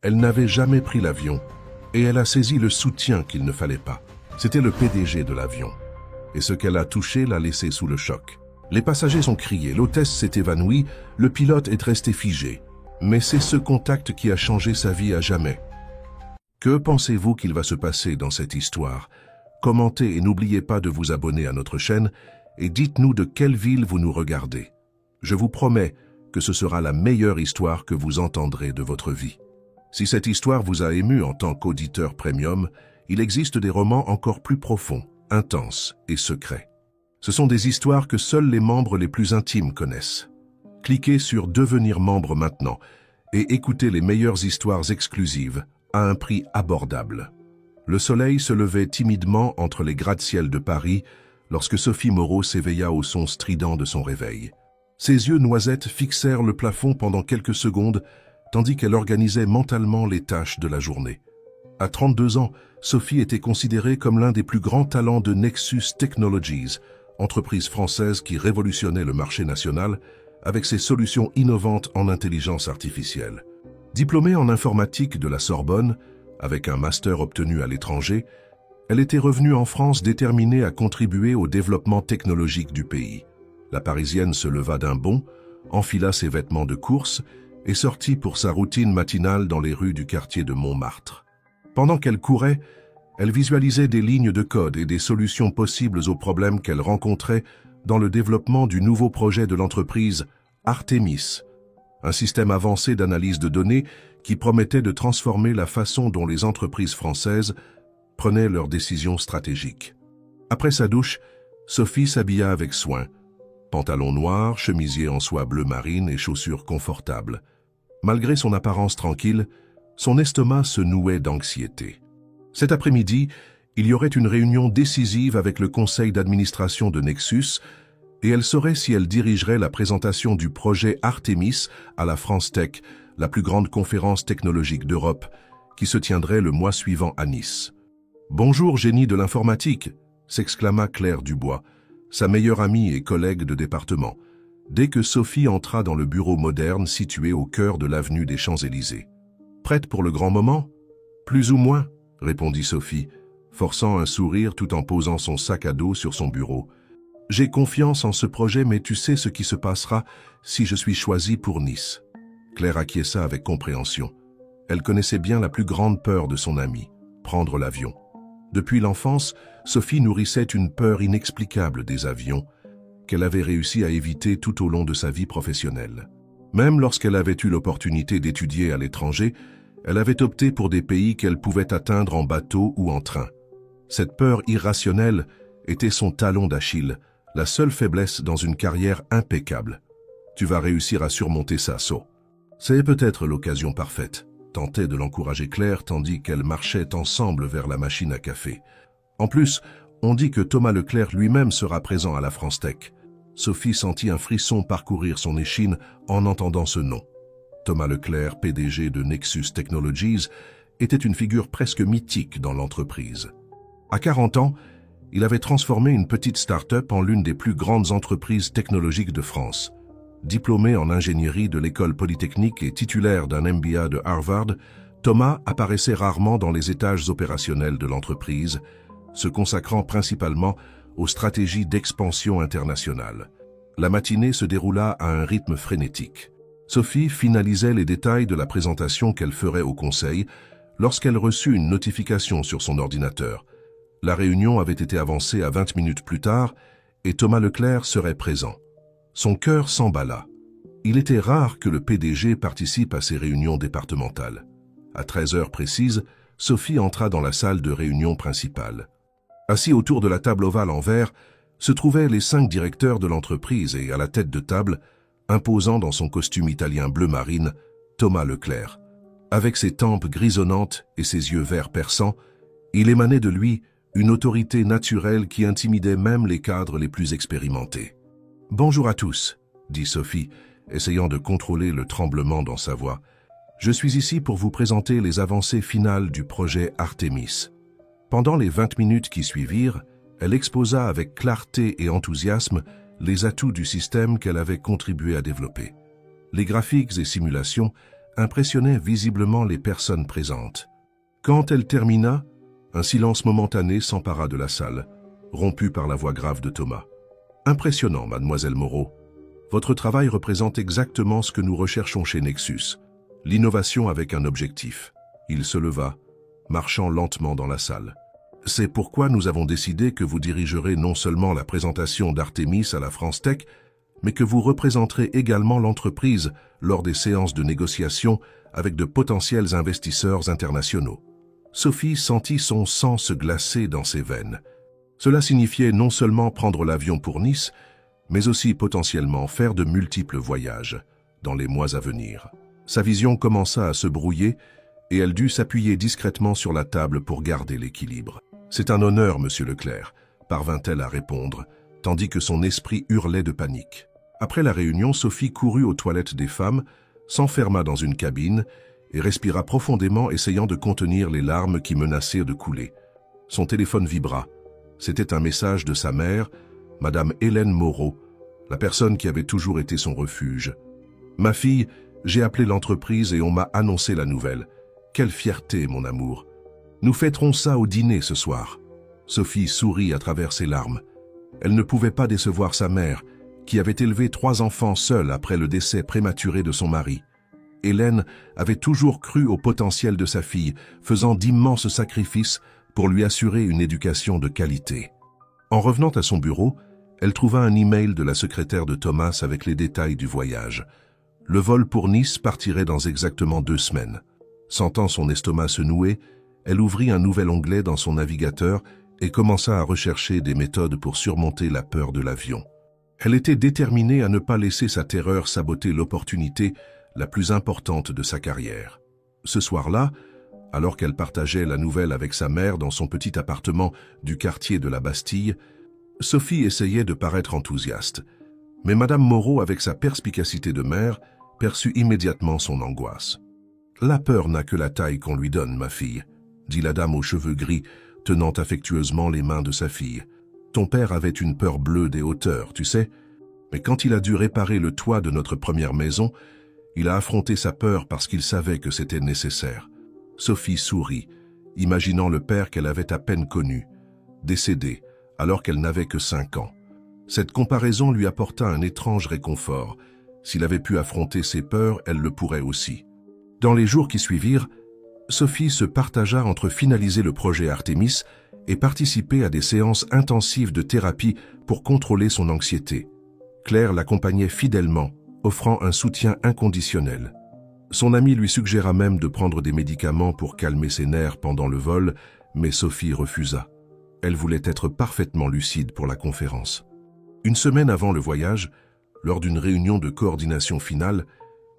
Elle n'avait jamais pris l'avion et elle a saisi le soutien qu'il ne fallait pas. C'était le PDG de l'avion. Et ce qu'elle a touché l'a laissé sous le choc. Les passagers ont crié, l'hôtesse s'est évanouie, le pilote est resté figé. Mais c'est ce contact qui a changé sa vie à jamais. Que pensez-vous qu'il va se passer dans cette histoire? Commentez et n'oubliez pas de vous abonner à notre chaîne et dites-nous de quelle ville vous nous regardez. Je vous promets que ce sera la meilleure histoire que vous entendrez de votre vie. Si cette histoire vous a ému en tant qu'auditeur premium, il existe des romans encore plus profonds, intenses et secrets. Ce sont des histoires que seuls les membres les plus intimes connaissent. Cliquez sur « Devenir membre maintenant » et écoutez les meilleures histoires exclusives à un prix abordable. Le soleil se levait timidement entre les gratte-ciel de Paris lorsque Sophie Moreau s'éveilla au son strident de son réveil. Ses yeux noisettes fixèrent le plafond pendant quelques secondes tandis qu'elle organisait mentalement les tâches de la journée. À 32 ans, Sophie était considérée comme l'un des plus grands talents de Nexus Technologies, entreprise française qui révolutionnait le marché national avec ses solutions innovantes en intelligence artificielle. Diplômée en informatique de la Sorbonne, avec un master obtenu à l'étranger, elle était revenue en France déterminée à contribuer au développement technologique du pays. La Parisienne se leva d'un bond, enfila ses vêtements de course et sortit pour sa routine matinale dans les rues du quartier de Montmartre. Pendant qu'elle courait, elle visualisait des lignes de code et des solutions possibles aux problèmes qu'elle rencontrait dans le développement du nouveau projet de l'entreprise Artemis, un système avancé d'analyse de données qui promettait de transformer la façon dont les entreprises françaises prenaient leurs décisions stratégiques. Après sa douche, Sophie s'habilla avec soin. Pantalon noir, chemisier en soie bleu marine et chaussures confortables. Malgré son apparence tranquille, son estomac se nouait d'anxiété. Cet après-midi, il y aurait une réunion décisive avec le conseil d'administration de Nexus et elle saurait si elle dirigerait la présentation du projet Artemis à la France Tech, la plus grande conférence technologique d'Europe, qui se tiendrait le mois suivant à Nice. « Bonjour, génie de l'informatique !» s'exclama Claire Dubois, sa meilleure amie et collègue de département, dès que Sophie entra dans le bureau moderne situé au cœur de l'avenue des Champs-Élysées. « Prête pour le grand moment ?»« Plus ou moins », répondit Sophie, forçant un sourire tout en posant son sac à dos sur son bureau. « J'ai confiance en ce projet, mais tu sais ce qui se passera si je suis choisie pour Nice. » Claire acquiesça avec compréhension. Elle connaissait bien la plus grande peur de son amie, prendre l'avion. Depuis l'enfance, Sophie nourrissait une peur inexplicable des avions qu'elle avait réussi à éviter tout au long de sa vie professionnelle. Même lorsqu'elle avait eu l'opportunité d'étudier à l'étranger, elle avait opté pour des pays qu'elle pouvait atteindre en bateau ou en train. Cette peur irrationnelle était son talon d'Achille, la seule faiblesse dans une carrière impeccable. Tu vas réussir à surmonter ça, So. C'est peut-être l'occasion parfaite, tentait de l'encourager Claire tandis qu'elles marchaient ensemble vers la machine à café. En plus, on dit que Thomas Leclerc lui-même sera présent à la France Tech. Sophie sentit un frisson parcourir son échine en entendant ce nom. Thomas Leclerc, PDG de Nexus Technologies, était une figure presque mythique dans l'entreprise. À 40 ans, il avait transformé une petite start-up en l'une des plus grandes entreprises technologiques de France. Diplômé en ingénierie de l'école polytechnique et titulaire d'un MBA de Harvard, Thomas apparaissait rarement dans les étages opérationnels de l'entreprise, se consacrant principalement aux stratégies d'expansion internationale. La matinée se déroula à un rythme frénétique. Sophie finalisait les détails de la présentation qu'elle ferait au conseil lorsqu'elle reçut une notification sur son ordinateur. La réunion avait été avancée à 20 minutes plus tard et Thomas Leclerc serait présent. Son cœur s'emballa. Il était rare que le PDG participe à ces réunions départementales. À 13 heures précises, Sophie entra dans la salle de réunion principale. Assis autour de la table ovale en verre, se trouvaient les 5 directeurs de l'entreprise et à la tête de table, imposant dans son costume italien bleu marine, Thomas Leclerc. Avec ses tempes grisonnantes et ses yeux verts perçants, il émanait de lui une autorité naturelle qui intimidait même les cadres les plus expérimentés. « Bonjour à tous », dit Sophie, essayant de contrôler le tremblement dans sa voix. « Je suis ici pour vous présenter les avancées finales du projet Artemis. » Pendant les 20 minutes qui suivirent, elle exposa avec clarté et enthousiasme les atouts du système qu'elle avait contribué à développer. Les graphiques et simulations impressionnait visiblement les personnes présentes. Quand elle termina, un silence momentané s'empara de la salle, rompu par la voix grave de Thomas. « Impressionnant, mademoiselle Moreau. Votre travail représente exactement ce que nous recherchons chez Nexus, l'innovation avec un objectif. » Il se leva, marchant lentement dans la salle. « C'est pourquoi nous avons décidé que vous dirigerez non seulement la présentation d'Artemis à la France Tech, mais que vous représenterez également l'entreprise lors des séances de négociation avec de potentiels investisseurs internationaux. » Sophie sentit son sang se glacer dans ses veines. Cela signifiait non seulement prendre l'avion pour Nice, mais aussi potentiellement faire de multiples voyages dans les mois à venir. Sa vision commença à se brouiller et elle dut s'appuyer discrètement sur la table pour garder l'équilibre. « C'est un honneur, monsieur Leclerc », parvint-elle à répondre, tandis que son esprit hurlait de panique. Après la réunion, Sophie courut aux toilettes des femmes, s'enferma dans une cabine et respira profondément, essayant de contenir les larmes qui menaçaient de couler. Son téléphone vibra. C'était un message de sa mère, Madame Hélène Moreau, la personne qui avait toujours été son refuge. « Ma fille, j'ai appelé l'entreprise et on m'a annoncé la nouvelle. Quelle fierté, mon amour. Nous fêterons ça au dîner ce soir. » Sophie sourit à travers ses larmes. Elle ne pouvait pas décevoir sa mère, qui avait élevé 3 enfants seule après le décès prématuré de son mari. Hélène avait toujours cru au potentiel de sa fille, faisant d'immenses sacrifices pour lui assurer une éducation de qualité. En revenant à son bureau, elle trouva un email de la secrétaire de Thomas avec les détails du voyage. Le vol pour Nice partirait dans exactement 2 semaines. Sentant son estomac se nouer, elle ouvrit un nouvel onglet dans son navigateur et commença à rechercher des méthodes pour surmonter la peur de l'avion. Elle était déterminée à ne pas laisser sa terreur saboter l'opportunité la plus importante de sa carrière. Ce soir-là, alors qu'elle partageait la nouvelle avec sa mère dans son petit appartement du quartier de la Bastille, Sophie essayait de paraître enthousiaste. Mais Madame Moreau, avec sa perspicacité de mère, perçut immédiatement son angoisse. « La peur n'a que la taille qu'on lui donne, ma fille, » dit la dame aux cheveux gris, tenant affectueusement les mains de sa fille. « Ton père avait une peur bleue des hauteurs, tu sais, mais quand il a dû réparer le toit de notre première maison, il a affronté sa peur parce qu'il savait que c'était nécessaire. » Sophie sourit, imaginant le père qu'elle avait à peine connu, décédé alors qu'elle n'avait que 5 ans. Cette comparaison lui apporta un étrange réconfort. S'il avait pu affronter ses peurs, elle le pourrait aussi. Dans les jours qui suivirent, Sophie se partagea entre finaliser le projet Artemis et participer à des séances intensives de thérapie pour contrôler son anxiété. Claire l'accompagnait fidèlement, offrant un soutien inconditionnel. Son ami lui suggéra même de prendre des médicaments pour calmer ses nerfs pendant le vol, mais Sophie refusa. Elle voulait être parfaitement lucide pour la conférence. Une semaine avant le voyage, lors d'une réunion de coordination finale,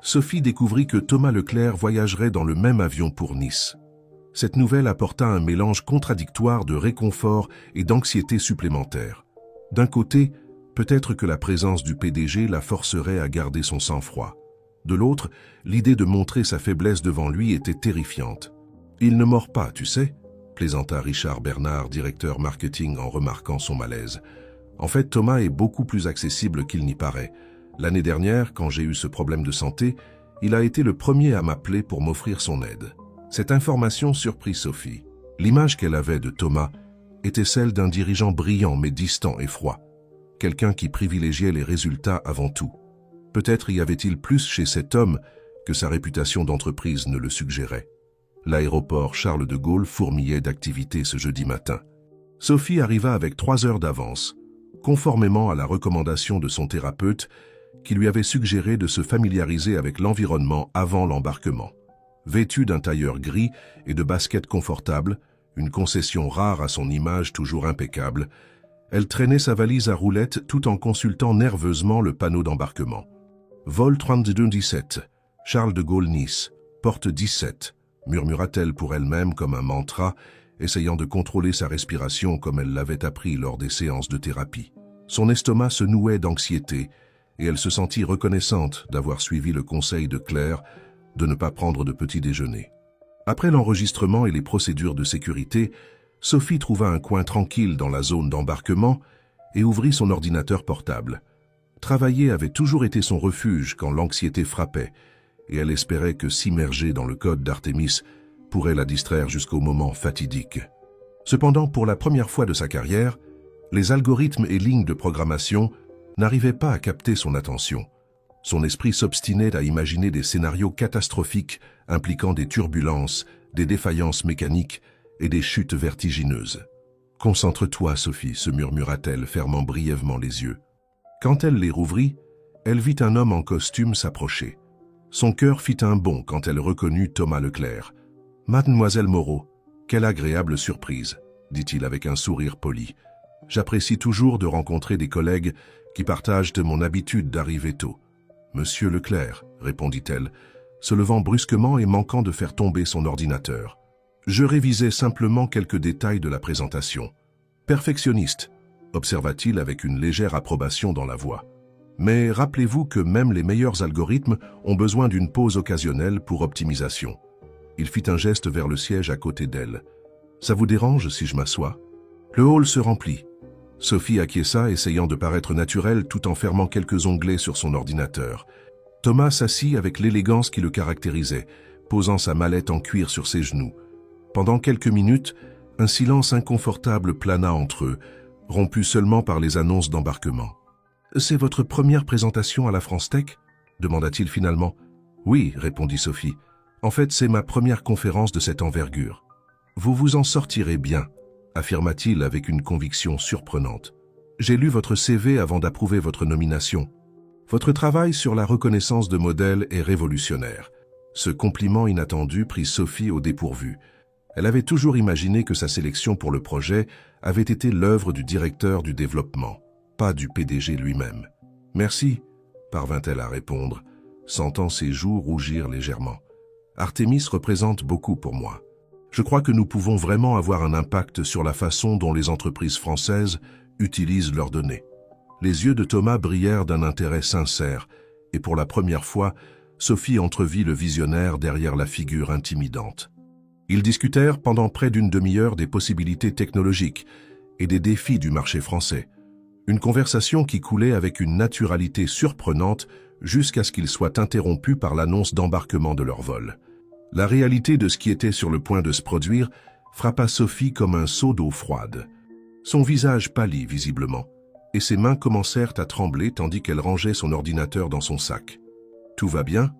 Sophie découvrit que Thomas Leclerc voyagerait dans le même avion pour Nice. Cette nouvelle apporta un mélange contradictoire de réconfort et d'anxiété supplémentaire. D'un côté, peut-être que la présence du PDG la forcerait à garder son sang-froid. De l'autre, l'idée de montrer sa faiblesse devant lui était terrifiante. « Il ne mord pas, tu sais », plaisanta Richard Bernard, directeur marketing, en remarquant son malaise. « En fait, Thomas est beaucoup plus accessible qu'il n'y paraît. L'année dernière, quand j'ai eu ce problème de santé, il a été le premier à m'appeler pour m'offrir son aide. » Cette information surprit Sophie. L'image qu'elle avait de Thomas était celle d'un dirigeant brillant mais distant et froid. Quelqu'un qui privilégiait les résultats avant tout. Peut-être y avait-il plus chez cet homme que sa réputation d'entreprise ne le suggérait. L'aéroport Charles de Gaulle fourmillait d'activités ce jeudi matin. Sophie arriva avec 3 heures d'avance, conformément à la recommandation de son thérapeute qui lui avait suggéré de se familiariser avec l'environnement avant l'embarquement. Vêtue d'un tailleur gris et de baskets confortables, une concession rare à son image toujours impeccable, elle traînait sa valise à roulettes tout en consultant nerveusement le panneau d'embarquement. Vol 3217, Charles de Gaulle Nice, porte 17, murmura-t-elle pour elle-même comme un mantra, essayant de contrôler sa respiration comme elle l'avait appris lors des séances de thérapie. Son estomac se nouait d'anxiété et elle se sentit reconnaissante d'avoir suivi le conseil de Claire de ne pas prendre de petit déjeuner. Après l'enregistrement et les procédures de sécurité, Sophie trouva un coin tranquille dans la zone d'embarquement et ouvrit son ordinateur portable. Travailler avait toujours été son refuge quand l'anxiété frappait, et elle espérait que s'immerger dans le code d'Artémis pourrait la distraire jusqu'au moment fatidique. Cependant, pour la première fois de sa carrière, les algorithmes et lignes de programmation n'arrivaient pas à capter son attention. Son esprit s'obstinait à imaginer des scénarios catastrophiques impliquant des turbulences, des défaillances mécaniques et des chutes vertigineuses. « Concentre-toi, Sophie », se murmura-t-elle, fermant brièvement les yeux. Quand elle les rouvrit, elle vit un homme en costume s'approcher. Son cœur fit un bond quand elle reconnut Thomas Leclerc. « Mademoiselle Moreau, quelle agréable surprise », dit-il avec un sourire poli. « J'apprécie toujours de rencontrer des collègues qui partagent mon habitude d'arriver tôt. »« Monsieur Leclerc », répondit-elle, se levant brusquement et manquant de faire tomber son ordinateur. « Je révisais simplement quelques détails de la présentation. »« Perfectionniste », observa-t-il avec une légère approbation dans la voix. « Mais rappelez-vous que même les meilleurs algorithmes ont besoin d'une pause occasionnelle pour optimisation. » Il fit un geste vers le siège à côté d'elle. « Ça vous dérange si je m'assois ?» Le hall se remplit. Sophie acquiesça, essayant de paraître naturelle tout en fermant quelques onglets sur son ordinateur. Thomas s'assit avec l'élégance qui le caractérisait, posant sa mallette en cuir sur ses genoux. Pendant quelques minutes, un silence inconfortable plana entre eux, rompu seulement par les annonces d'embarquement. « C'est votre première présentation à la France Tech ?» demanda-t-il finalement. « Oui », répondit Sophie. « En fait, c'est ma première conférence de cette envergure. »« Vous vous en sortirez bien », affirma-t-il avec une conviction surprenante. « J'ai lu votre CV avant d'approuver votre nomination. Votre travail sur la reconnaissance de modèles est révolutionnaire. » Ce compliment inattendu prit Sophie au dépourvu. Elle avait toujours imaginé que sa sélection pour le projet avait été l'œuvre du directeur du développement, pas du PDG lui-même. « Merci », parvint-elle à répondre, sentant ses joues rougir légèrement. « Artémis représente beaucoup pour moi. Je crois que nous pouvons vraiment avoir un impact sur la façon dont les entreprises françaises utilisent leurs données. » Les yeux de Thomas brillèrent d'un intérêt sincère, et pour la première fois, Sophie entrevit le visionnaire derrière la figure intimidante. Ils discutèrent pendant près d'une demi-heure des possibilités technologiques et des défis du marché français. Une conversation qui coulait avec une naturalité surprenante jusqu'à ce qu'ils soient interrompus par l'annonce d'embarquement de leur vol. La réalité de ce qui était sur le point de se produire frappa Sophie comme un seau d'eau froide. Son visage pâlit visiblement, et ses mains commencèrent à trembler tandis qu'elle rangeait son ordinateur dans son sac. « Tout va bien ?»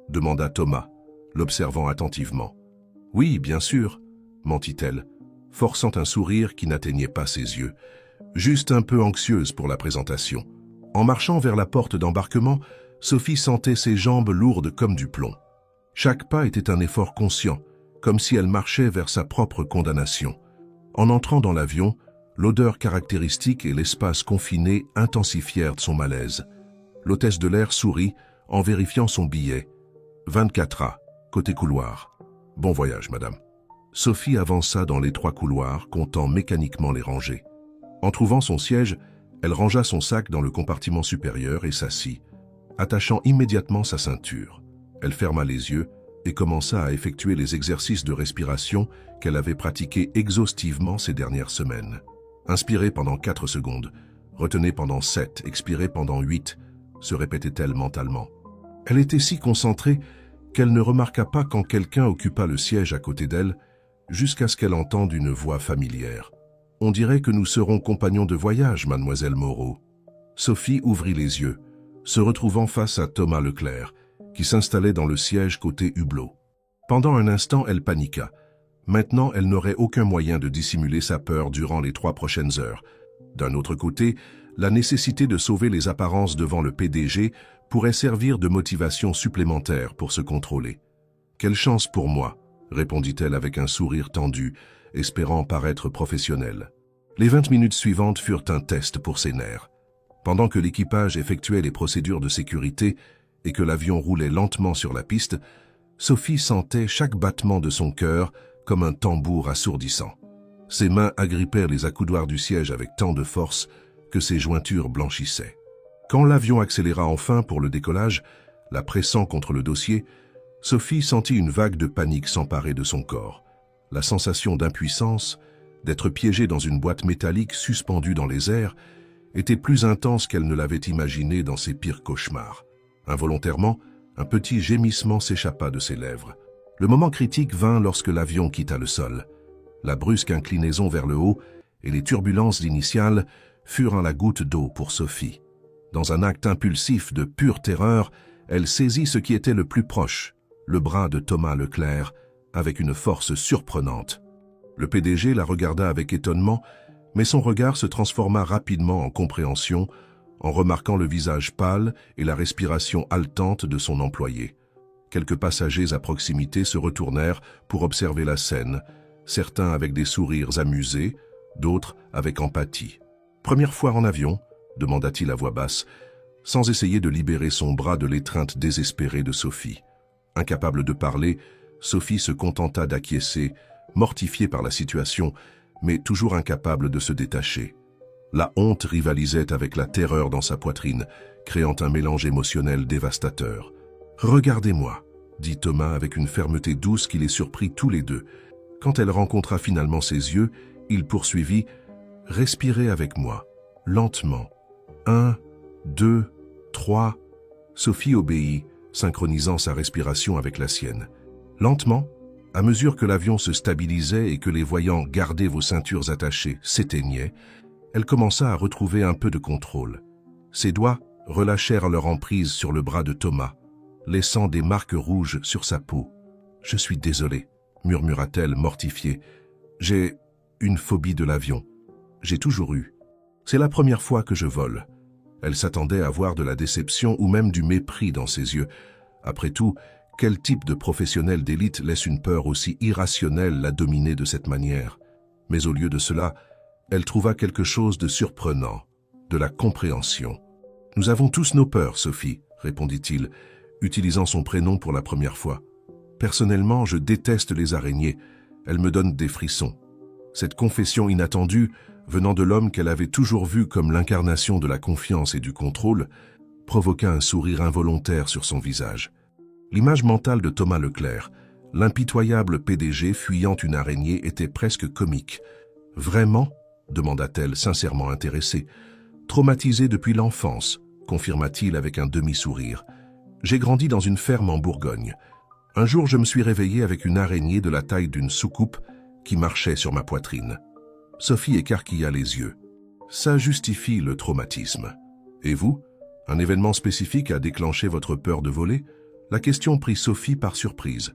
demanda Thomas, l'observant attentivement. « Oui, bien sûr », mentit-elle, forçant un sourire qui n'atteignait pas ses yeux, juste un peu anxieuse pour la présentation. En marchant vers la porte d'embarquement, Sophie sentait ses jambes lourdes comme du plomb. Chaque pas était un effort conscient, comme si elle marchait vers sa propre condamnation. En entrant dans l'avion, l'odeur caractéristique et l'espace confiné intensifièrent son malaise. L'hôtesse de l'air sourit en vérifiant son billet. 24A, côté couloir. Bon voyage, madame. Sophie avança dans l'étroit couloir, comptant mécaniquement les rangées. En trouvant son siège, elle rangea son sac dans le compartiment supérieur et s'assit, attachant immédiatement sa ceinture. Elle ferma les yeux et commença à effectuer les exercices de respiration qu'elle avait pratiqués exhaustivement ces dernières semaines. Inspirez pendant 4 secondes, retenez pendant 7, expirez pendant 8, se répétait-elle mentalement. Elle était si concentrée qu'elle ne remarqua pas quand quelqu'un occupa le siège à côté d'elle, jusqu'à ce qu'elle entende une voix familière. « On dirait que nous serons compagnons de voyage, mademoiselle Moreau. » Sophie ouvrit les yeux, se retrouvant face à Thomas Leclerc, qui s'installait dans le siège côté hublot. Pendant un instant, elle paniqua. Maintenant, elle n'aurait aucun moyen de dissimuler sa peur durant les 3 prochaines heures. D'un autre côté, la nécessité de sauver les apparences devant le PDG pourrait servir de motivation supplémentaire pour se contrôler. « Quelle chance pour moi !» répondit-elle avec un sourire tendu, espérant paraître professionnelle. Les 20 minutes suivantes furent un test pour ses nerfs. Pendant que l'équipage effectuait les procédures de sécurité et que l'avion roulait lentement sur la piste, Sophie sentait chaque battement de son cœur comme un tambour assourdissant. Ses mains agrippèrent les accoudoirs du siège avec tant de force que ses jointures blanchissaient. Quand l'avion accéléra enfin pour le décollage, la pressant contre le dossier, Sophie sentit une vague de panique s'emparer de son corps. La sensation d'impuissance, d'être piégée dans une boîte métallique suspendue dans les airs, était plus intense qu'elle ne l'avait imaginé dans ses pires cauchemars. Involontairement, Un petit gémissement s'échappa de ses lèvres. Le moment critique vint lorsque l'avion quitta le sol. La brusque inclinaison vers le haut et les turbulences initiales furent la goutte d'eau pour Sophie. Dans un acte impulsif de pure terreur, elle saisit ce qui était le plus proche, le bras de Thomas Leclerc, avec une force surprenante. Le PDG la regarda avec étonnement, mais son regard se transforma rapidement en compréhension, en remarquant le visage pâle et la respiration haletante de son employé. Quelques passagers à proximité se retournèrent pour observer la scène, certains avec des sourires amusés, d'autres avec empathie. « Première fois en avion ?» demanda-t-il à voix basse, sans essayer de libérer son bras de l'étreinte désespérée de Sophie. Incapable de parler, Sophie se contenta d'acquiescer, mortifiée par la situation, mais toujours incapable de se détacher. La honte rivalisait avec la terreur dans sa poitrine, créant un mélange émotionnel dévastateur. « Regardez-moi » dit Thomas avec une fermeté douce qui les surprit tous les deux. Quand elle rencontra finalement ses yeux, il poursuivit « Respirez avec moi, lentement. 1, 2, 3... » Sophie obéit, synchronisant sa respiration avec la sienne. Lentement, à mesure que l'avion se stabilisait et que les voyants « Gardez vos ceintures attachées » s'éteignaient, elle commença à retrouver un peu de contrôle. Ses doigts relâchèrent leur emprise sur le bras de Thomas, laissant des marques rouges sur sa peau. « Je suis désolée, » murmura-t-elle mortifiée. « J'ai une phobie de l'avion. J'ai toujours eu. C'est la première fois que je vole. » Elle s'attendait à voir de la déception ou même du mépris dans ses yeux. Après tout, quel type de professionnel d'élite laisse une peur aussi irrationnelle la dominer de cette manière? Mais au lieu de cela, elle trouva quelque chose de surprenant, de la compréhension. « Nous avons tous nos peurs, Sophie, » répondit-il, utilisant son prénom pour la première fois. « Personnellement, je déteste les araignées. Elles me donnent des frissons. » Cette confession inattendue, venant de l'homme qu'elle avait toujours vu comme l'incarnation de la confiance et du contrôle, provoqua un sourire involontaire sur son visage. L'image mentale de Thomas Leclerc, l'impitoyable PDG fuyant une araignée, était presque comique. « Vraiment ?» demanda-t-elle, sincèrement intéressée. « Traumatisée depuis l'enfance », confirma-t-il avec un demi-sourire. « J'ai grandi dans une ferme en Bourgogne. Un jour, je me suis réveillé avec une araignée de la taille d'une soucoupe qui marchait sur ma poitrine. » Sophie écarquilla les yeux. « Ça justifie le traumatisme. Et vous? Un événement spécifique a déclenché votre peur de voler ?» La question prit Sophie par surprise.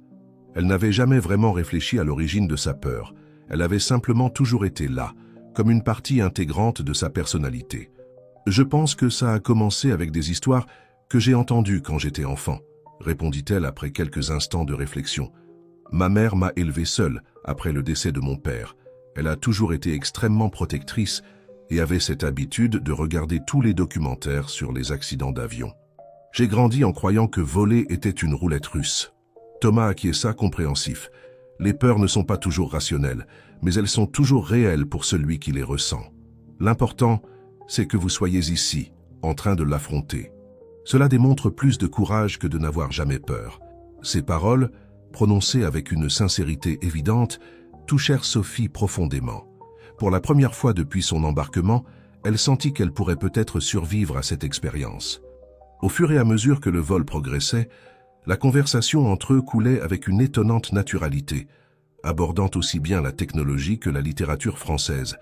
Elle n'avait jamais vraiment réfléchi à l'origine de sa peur. Elle avait simplement toujours été là, comme une partie intégrante de sa personnalité. « Je pense que ça a commencé avec des histoires que j'ai entendues quand j'étais enfant, » répondit-elle après quelques instants de réflexion. « Ma mère m'a élevée seule après le décès de mon père. Elle a toujours été extrêmement protectrice et avait cette habitude de regarder tous les documentaires sur les accidents d'avion. J'ai grandi en croyant que voler était une roulette russe. » Thomas acquiesça compréhensif. Les peurs ne sont pas toujours rationnelles, mais elles sont toujours réelles pour celui qui les ressent. L'important, c'est que vous soyez ici, en train de l'affronter. Cela démontre plus de courage que de n'avoir jamais peur. Ces paroles, prononcées avec une sincérité évidente, touchèrent Sophie profondément. Pour la première fois depuis son embarquement, elle sentit qu'elle pourrait peut-être survivre à cette expérience. Au fur et à mesure que le vol progressait, la conversation entre eux coulait avec une étonnante naturalité, abordant aussi bien la technologie que la littérature française,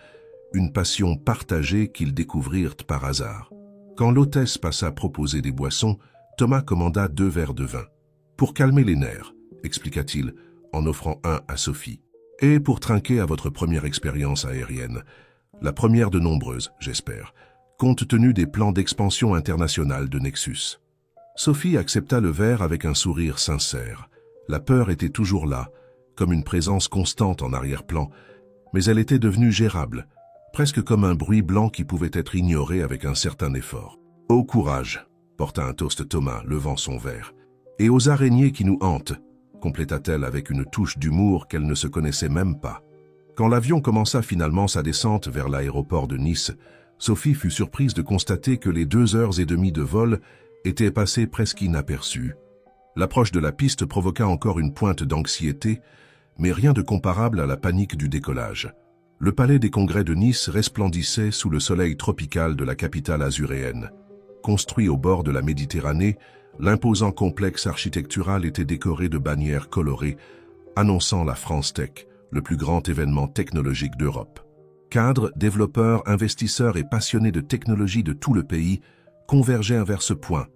une passion partagée qu'ils découvrirent par hasard. Quand l'hôtesse passa proposer des boissons, Thomas commanda 2 verres de vin. « Pour calmer les nerfs », expliqua-t-il, en offrant un à Sophie. « Et pour trinquer à votre première expérience aérienne. La première de nombreuses, j'espère, compte tenu des plans d'expansion internationale de Nexus. » Sophie accepta le verre avec un sourire sincère. La peur était toujours là, comme une présence constante en arrière-plan, mais elle était devenue gérable, presque comme un bruit blanc qui pouvait être ignoré avec un certain effort. « Au courage !» porta un toast Thomas, levant son verre. « Et aux araignées qui nous hantent !» compléta-t-elle avec une touche d'humour qu'elle ne se connaissait même pas. Quand l'avion commença finalement sa descente vers l'aéroport de Nice, Sophie fut surprise de constater que les 2 heures et demie de vol étaient passées presque inaperçues. L'approche de la piste provoqua encore une pointe d'anxiété, mais rien de comparable à la panique du décollage. Le palais des congrès de Nice resplendissait sous le soleil tropical de la capitale azuréenne. Construit au bord de la Méditerranée, L'imposant complexe architectural était décoré de bannières colorées, annonçant la France Tech, le plus grand événement technologique d'Europe. Cadres, développeurs, investisseurs et passionnés de technologie de tout le pays convergeaient vers ce point,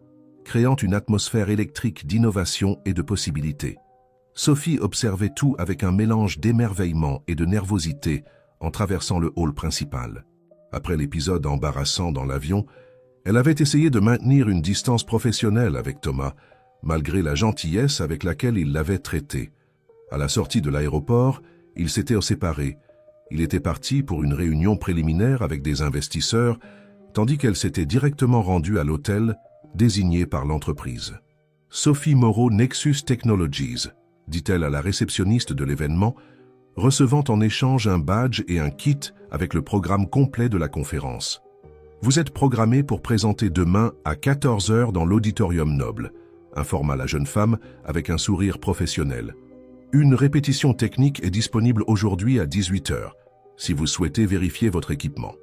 créant une atmosphère électrique d'innovation et de possibilités. Sophie observait tout avec un mélange d'émerveillement et de nervosité en traversant le hall principal. Après l'épisode embarrassant dans l'avion, elle avait essayé de maintenir une distance professionnelle avec Thomas, malgré la gentillesse avec laquelle il l'avait traité. À la sortie de l'aéroport, ils s'étaient séparés. Il était parti pour une réunion préliminaire avec des investisseurs, tandis qu'elle s'était directement rendue à l'hôtel désigné par l'entreprise. Sophie Moreau Nexus Technologies, dit-elle à la réceptionniste de l'événement, recevant en échange un badge et un kit avec le programme complet de la conférence. Vous êtes programmé pour présenter demain à 14 h dans l'Auditorium Noble, informa la jeune femme avec un sourire professionnel. Une répétition technique est disponible aujourd'hui à 18 h, si vous souhaitez vérifier votre équipement.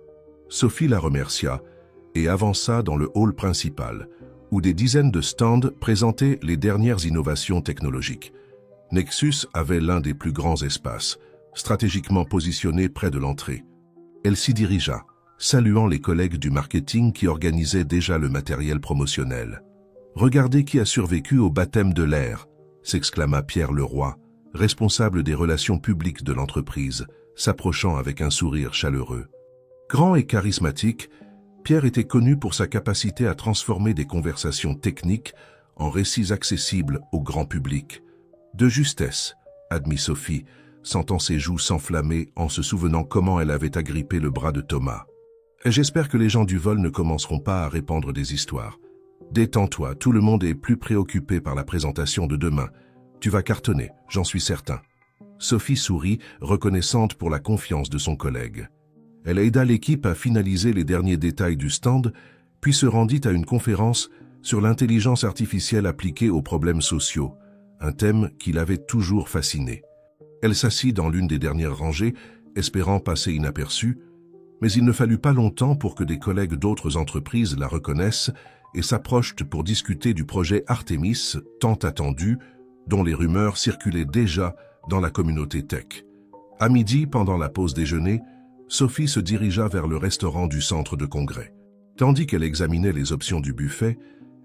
Sophie la remercia et avança dans le hall principal, où des dizaines de stands présentaient les dernières innovations technologiques. Nexus avait l'un des plus grands espaces, stratégiquement positionné près de l'entrée. Elle s'y dirigea, saluant les collègues du marketing qui organisaient déjà le matériel promotionnel. « Regardez qui a survécu au baptême de l'air !» s'exclama Pierre Leroy, responsable des relations publiques de l'entreprise, s'approchant avec un sourire chaleureux. Grand et charismatique, Pierre était connu pour sa capacité à transformer des conversations techniques en récits accessibles au grand public. De justesse, admit Sophie, sentant ses joues s'enflammer en se souvenant comment elle avait agrippé le bras de Thomas. J'espère que les gens du vol ne commenceront pas à répandre des histoires. Détends-toi, tout le monde est plus préoccupé par la présentation de demain. Tu vas cartonner, j'en suis certain. Sophie sourit, reconnaissante pour la confiance de son collègue. Elle aida l'équipe à finaliser les derniers détails du stand, puis se rendit à une conférence sur l'intelligence artificielle appliquée aux problèmes sociaux, un thème qui l'avait toujours fasciné. Elle s'assit dans l'une des dernières rangées, espérant passer inaperçue, mais il ne fallut pas longtemps pour que des collègues d'autres entreprises la reconnaissent et s'approchent pour discuter du projet Artemis, tant attendu, dont les rumeurs circulaient déjà dans la communauté tech. À midi, pendant la pause déjeuner, Sophie se dirigea vers le restaurant du centre de congrès. Tandis qu'elle examinait les options du buffet,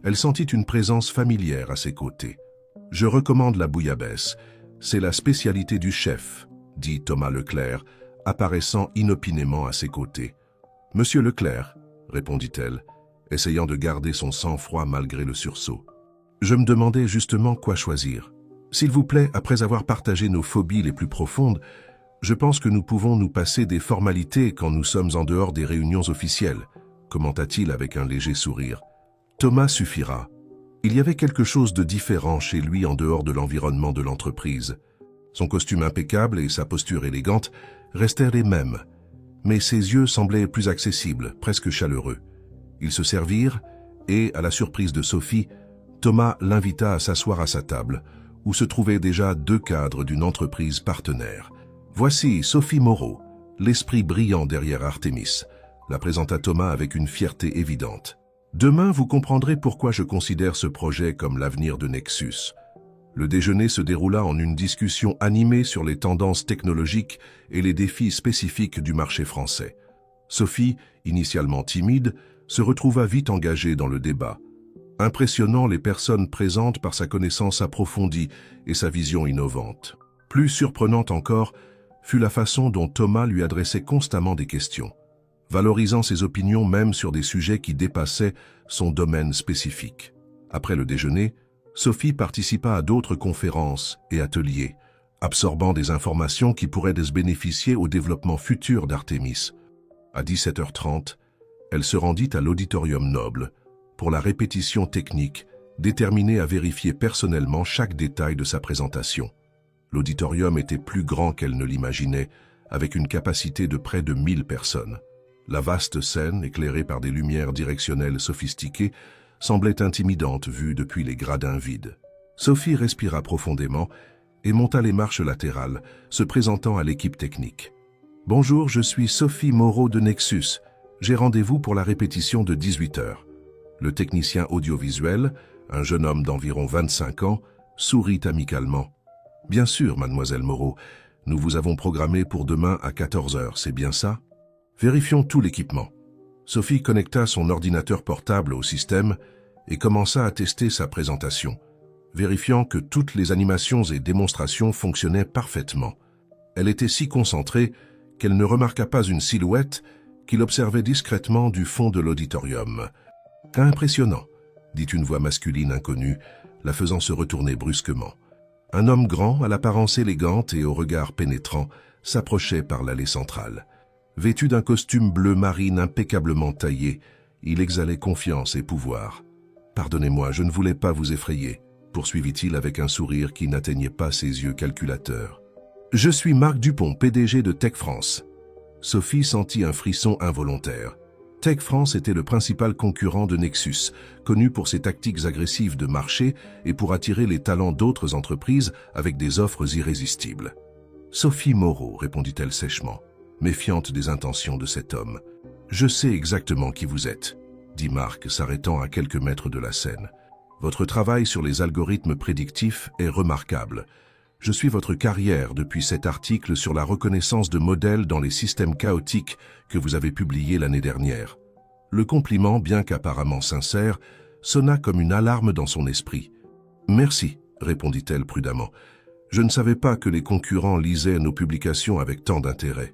elle sentit une présence familière à ses côtés. « Je recommande la bouillabaisse. C'est la spécialité du chef, » dit Thomas Leclerc, apparaissant inopinément à ses côtés. « Monsieur Leclerc, » répondit-elle, essayant de garder son sang-froid malgré le sursaut. « Je me demandais justement quoi choisir. S'il vous plaît, après avoir partagé nos phobies les plus profondes, je pense que nous pouvons nous passer des formalités quand nous sommes en dehors des réunions officielles, » commenta-t-il avec un léger sourire. Thomas suffira. Il y avait quelque chose de différent chez lui en dehors de l'environnement de l'entreprise. Son costume impeccable et sa posture élégante restèrent les mêmes, mais ses yeux semblaient plus accessibles, presque chaleureux. Ils se servirent et, à la surprise de Sophie, Thomas l'invita à s'asseoir à sa table, où se trouvaient déjà 2 cadres d'une entreprise partenaire. « Voici Sophie Moreau, l'esprit brillant derrière Artemis », la présenta Thomas avec une fierté évidente. « Demain, vous comprendrez pourquoi je considère ce projet comme l'avenir de Nexus. » Le déjeuner se déroula en une discussion animée sur les tendances technologiques et les défis spécifiques du marché français. Sophie, initialement timide, se retrouva vite engagée dans le débat, impressionnant les personnes présentes par sa connaissance approfondie et sa vision innovante. Plus surprenante encore fut la façon dont Thomas lui adressait constamment des questions, valorisant ses opinions même sur des sujets qui dépassaient son domaine spécifique. Après le déjeuner, Sophie participa à d'autres conférences et ateliers, absorbant des informations qui pourraient se bénéficier au développement futur d'Artemis. À 17h30, elle se rendit à l'Auditorium Noble pour la répétition technique, déterminée à vérifier personnellement chaque détail de sa présentation. L'auditorium était plus grand qu'elle ne l'imaginait, avec une capacité de près de 1000 personnes. La vaste scène, éclairée par des lumières directionnelles sophistiquées, semblait intimidante vue depuis les gradins vides. Sophie respira profondément et monta les marches latérales, se présentant à l'équipe technique. « Bonjour, je suis Sophie Moreau de Nexus. J'ai rendez-vous pour la répétition de 18 h. Le technicien audiovisuel, un jeune homme d'environ 25 ans, sourit amicalement. « Bien sûr, mademoiselle Moreau, nous vous avons programmé pour demain à 14 heures, c'est bien ça? Vérifions tout l'équipement. » Sophie connecta son ordinateur portable au système et commença à tester sa présentation, vérifiant que toutes les animations et démonstrations fonctionnaient parfaitement. Elle était si concentrée qu'elle ne remarqua pas une silhouette qu'il observait discrètement du fond de l'auditorium. « Impressionnant !» dit une voix masculine inconnue, la faisant se retourner brusquement. Un homme grand, à l'apparence élégante et au regard pénétrant, s'approchait par l'allée centrale. Vêtu d'un costume bleu marine impeccablement taillé, il exhalait confiance et pouvoir. « Pardonnez-moi, je ne voulais pas vous effrayer », poursuivit-il avec un sourire qui n'atteignait pas ses yeux calculateurs. « Je suis Marc Dupont, PDG de Tech France. » Sophie sentit un frisson involontaire. Tech France était le principal concurrent de Nexus, connu pour ses tactiques agressives de marché et pour attirer les talents d'autres entreprises avec des offres irrésistibles. « Sophie Moreau, répondit-elle sèchement, méfiante des intentions de cet homme. « Je sais exactement qui vous êtes, dit Marc, s'arrêtant à quelques mètres de la scène. Votre travail sur les algorithmes prédictifs est remarquable. Je suis votre carrière depuis cet article sur la reconnaissance de modèles dans les systèmes chaotiques que vous avez publié l'année dernière. » Le compliment, bien qu'apparemment sincère, sonna comme une alarme dans son esprit. « Merci, répondit-elle prudemment. Je ne savais pas que les concurrents lisaient nos publications avec tant d'intérêt. »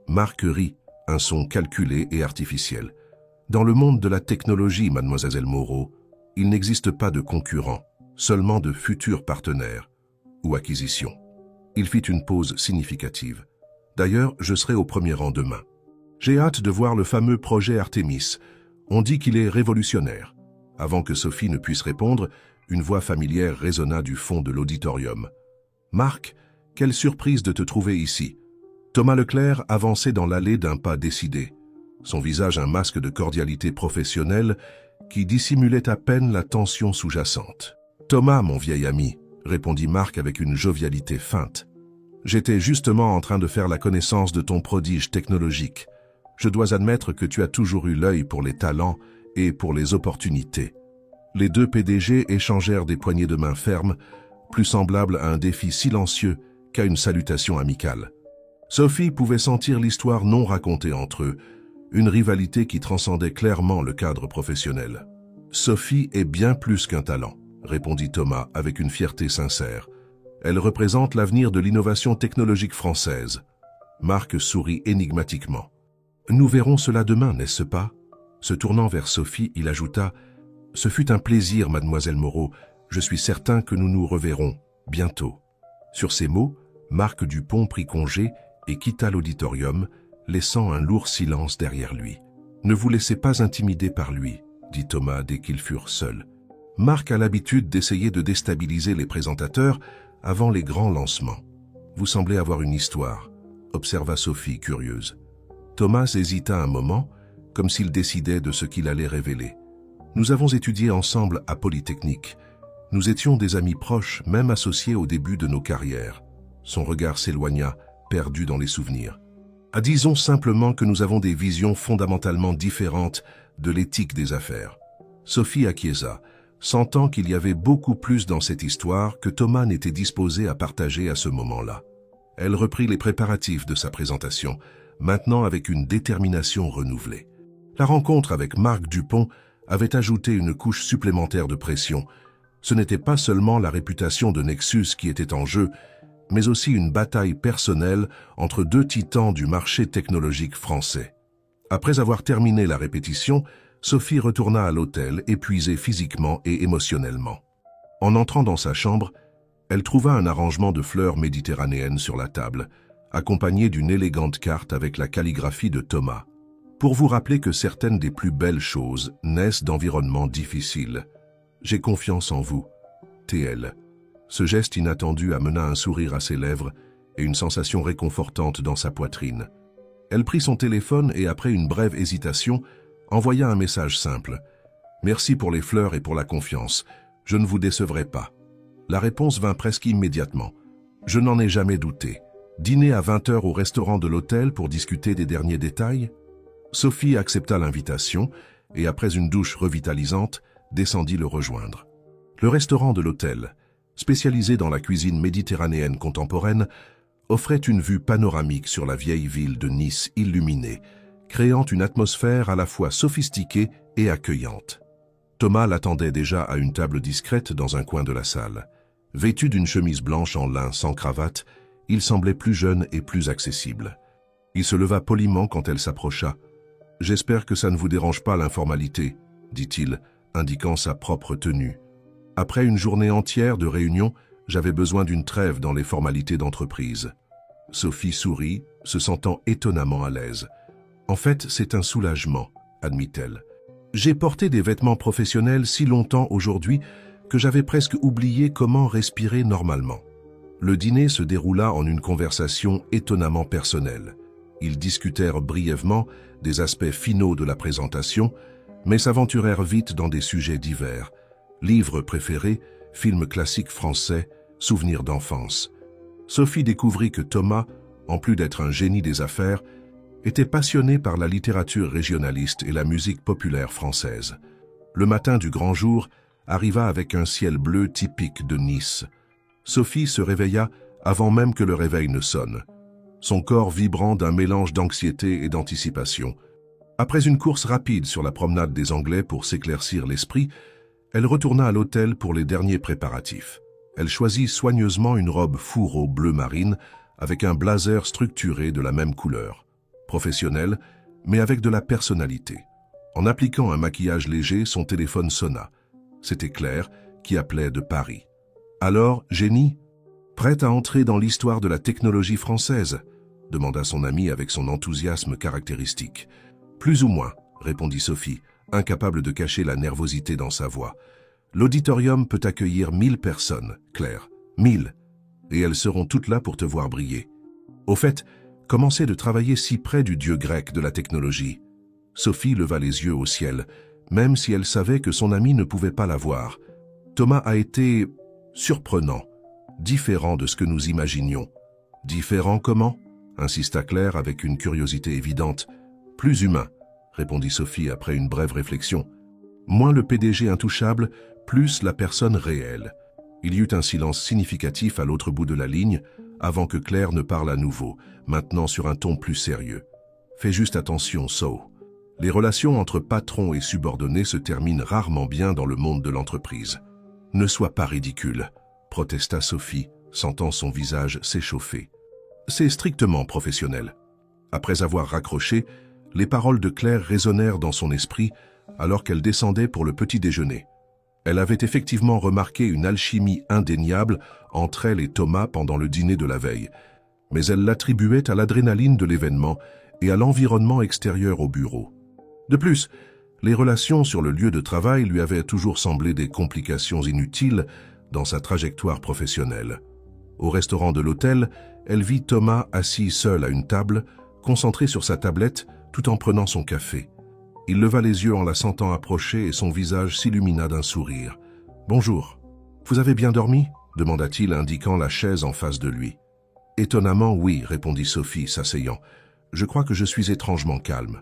Marc rit, un son calculé et artificiel. « Dans le monde de la technologie, mademoiselle Moreau, il n'existe pas de concurrents, seulement de futurs partenaires ou acquisitions. » Il fit une pause significative. « D'ailleurs, je serai au premier rang demain. J'ai hâte de voir le fameux projet Artemis. On dit qu'il est révolutionnaire. » Avant que Sophie ne puisse répondre, une voix familière résonna du fond de l'auditorium. « Marc, quelle surprise de te trouver ici. » Thomas Leclerc avançait dans l'allée d'un pas décidé, son visage un masque de cordialité professionnelle qui dissimulait à peine la tension sous-jacente. « Thomas, mon vieil ami, » répondit Marc avec une jovialité feinte. « J'étais justement en train de faire la connaissance de ton prodige technologique. Je dois admettre que tu as toujours eu l'œil pour les talents et pour les opportunités. » Les deux PDG échangèrent des poignées de main fermes, plus semblables à un défi silencieux qu'à une salutation amicale. Sophie pouvait sentir l'histoire non racontée entre eux, une rivalité qui transcendait clairement le cadre professionnel. « Sophie est bien plus qu'un talent, » répondit Thomas avec une fierté sincère. « Elle représente l'avenir de l'innovation technologique française. » Marc sourit énigmatiquement. « Nous verrons cela demain, n'est-ce pas ?» Se tournant vers Sophie, il ajouta « Ce fut un plaisir, mademoiselle Moreau. Je suis certain que nous nous reverrons bientôt. » Sur ces mots, Marc Dupont prit congé et quitta l'auditorium, laissant un lourd silence derrière lui. « Ne vous laissez pas intimider par lui, » dit Thomas dès qu'ils furent seuls. « Marc a l'habitude d'essayer de déstabiliser les présentateurs avant les grands lancements. Vous semblez avoir une histoire, » observa Sophie, curieuse. Thomas hésita un moment, comme s'il décidait de ce qu'il allait révéler. « Nous avons étudié ensemble à Polytechnique. Nous étions des amis proches, même associés au début de nos carrières. » Son regard s'éloigna, perdu dans les souvenirs. « Disons simplement que nous avons des visions fondamentalement différentes de l'éthique des affaires. » Sophie acquiesça, sentant qu'il y avait beaucoup plus dans cette histoire que Thomas n'était disposé à partager à ce moment-là. Elle reprit les préparatifs de sa présentation, maintenant avec une détermination renouvelée. La rencontre avec Marc Dupont avait ajouté une couche supplémentaire de pression. Ce n'était pas seulement la réputation de Nexus qui était en jeu, mais aussi une bataille personnelle entre deux titans du marché technologique français. Après avoir terminé la répétition, Sophie retourna à l'hôtel, épuisée physiquement et émotionnellement. En entrant dans sa chambre, elle trouva un arrangement de fleurs méditerranéennes sur la table, accompagné d'une élégante carte avec la calligraphie de Thomas. « Pour vous rappeler que certaines des plus belles choses naissent d'environnements difficiles. J'ai confiance en vous. TL. » Ce geste inattendu amena un sourire à ses lèvres et une sensation réconfortante dans sa poitrine. Elle prit son téléphone et, après une brève hésitation, envoya un message simple. « Merci pour les fleurs et pour la confiance. Je ne vous décevrai pas. » La réponse vint presque immédiatement. « Je n'en ai jamais douté. Dîner à 20 h au restaurant de l'hôtel pour discuter des derniers détails ?» Sophie accepta l'invitation et, après une douche revitalisante, descendit le rejoindre. Le restaurant de l'hôtel, spécialisé dans la cuisine méditerranéenne contemporaine, offrait une vue panoramique sur la vieille ville de Nice illuminée, créant une atmosphère à la fois sophistiquée et accueillante. Thomas l'attendait déjà à une table discrète dans un coin de la salle. Vêtu d'une chemise blanche en lin sans cravate, il semblait plus jeune et plus accessible. Il se leva poliment quand elle s'approcha. « J'espère que ça ne vous dérange pas l'informalité », dit-il, indiquant sa propre tenue. « Après une journée entière de réunions, j'avais besoin d'une trêve dans les formalités d'entreprise. » Sophie sourit, se sentant étonnamment à l'aise. « En fait, c'est un soulagement, » admit-elle. « J'ai porté des vêtements professionnels si longtemps aujourd'hui que j'avais presque oublié comment respirer normalement. » Le dîner se déroula en une conversation étonnamment personnelle. Ils discutèrent brièvement des aspects finaux de la présentation, mais s'aventurèrent vite dans des sujets divers. Livres préférés, films classiques français, souvenirs d'enfance. Sophie découvrit que Thomas, en plus d'être un génie des affaires, était passionné par la littérature régionaliste et la musique populaire française. Le matin du grand jour arriva avec un ciel bleu typique de Nice. Sophie se réveilla avant même que le réveil ne sonne, son corps vibrant d'un mélange d'anxiété et d'anticipation. Après une course rapide sur la promenade des Anglais pour s'éclaircir l'esprit, elle retourna à l'hôtel pour les derniers préparatifs. Elle choisit soigneusement une robe fourreau bleu marine avec un blazer structuré de la même couleur. Professionnelle, mais avec de la personnalité. En appliquant un maquillage léger, son téléphone sonna. C'était Claire, qui appelait de Paris. « Alors, génie, prête à entrer dans l'histoire de la technologie française ?» demanda son ami avec son enthousiasme caractéristique. « Plus ou moins, » répondit Sophie, incapable de cacher la nervosité dans sa voix. « L'auditorium peut accueillir 1000 personnes, Claire, 1000, et elles seront toutes là pour te voir briller. Au fait, commencer de travailler si près du dieu grec de la technologie. » Sophie leva les yeux au ciel, même si elle savait que son ami ne pouvait pas la voir. Thomas a été surprenant, différent de ce que nous imaginions. « Différent comment ?» insista Claire avec une curiosité évidente. « Plus humain, » répondit Sophie après une brève réflexion. « Moins le PDG intouchable, plus la personne réelle. » Il y eut un silence significatif à l'autre bout de la ligne, avant que Claire ne parle à nouveau, maintenant sur un ton plus sérieux. « Fais juste attention, So. Les relations entre patrons et subordonnés se terminent rarement bien dans le monde de l'entreprise. »« Ne sois pas ridicule, » protesta Sophie, sentant son visage s'échauffer. « C'est strictement professionnel. » Après avoir raccroché, les paroles de Claire résonnèrent dans son esprit alors qu'elle descendait pour le petit déjeuner. Elle avait effectivement remarqué une alchimie indéniable entre elle et Thomas pendant le dîner de la veille, mais elle l'attribuait à l'adrénaline de l'événement et à l'environnement extérieur au bureau. De plus, les relations sur le lieu de travail lui avaient toujours semblé des complications inutiles dans sa trajectoire professionnelle. Au restaurant de l'hôtel, elle vit Thomas assis seul à une table, concentré sur sa tablette tout en prenant son café. Il leva les yeux en la sentant approcher et son visage s'illumina d'un sourire. « Bonjour. Vous avez bien dormi ?» demanda-t-il, indiquant la chaise en face de lui. « Étonnamment, oui, » répondit Sophie, s'asseyant. « Je crois que je suis étrangement calme. »«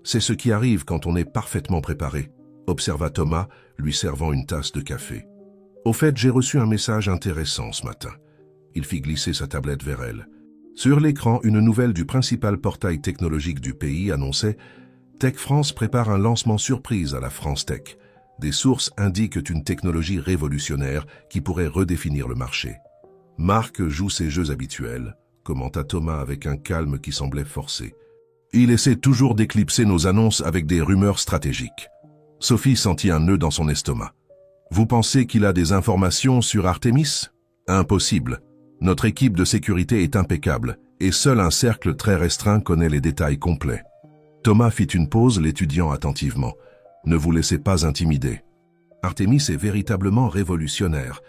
C'est ce qui arrive quand on est parfaitement préparé », observa Thomas, lui servant une tasse de café. « Au fait, j'ai reçu un message intéressant ce matin. » Il fit glisser sa tablette vers elle. Sur l'écran, une nouvelle du principal portail technologique du pays annonçait « Tech France prépare un lancement surprise à la France Tech. Des sources indiquent une technologie révolutionnaire qui pourrait redéfinir le marché. » Marc joue ses jeux habituels, commenta Thomas avec un calme qui semblait forcé. Il essaie toujours d'éclipser nos annonces avec des rumeurs stratégiques. Sophie sentit un nœud dans son estomac. Vous pensez qu'il a des informations sur Artemis? Impossible. Notre équipe de sécurité est impeccable et seul un cercle très restreint connaît les détails complets. Thomas fit une pause, l'étudiant attentivement. Ne vous laissez pas intimider. Artemis est véritablement révolutionnaire,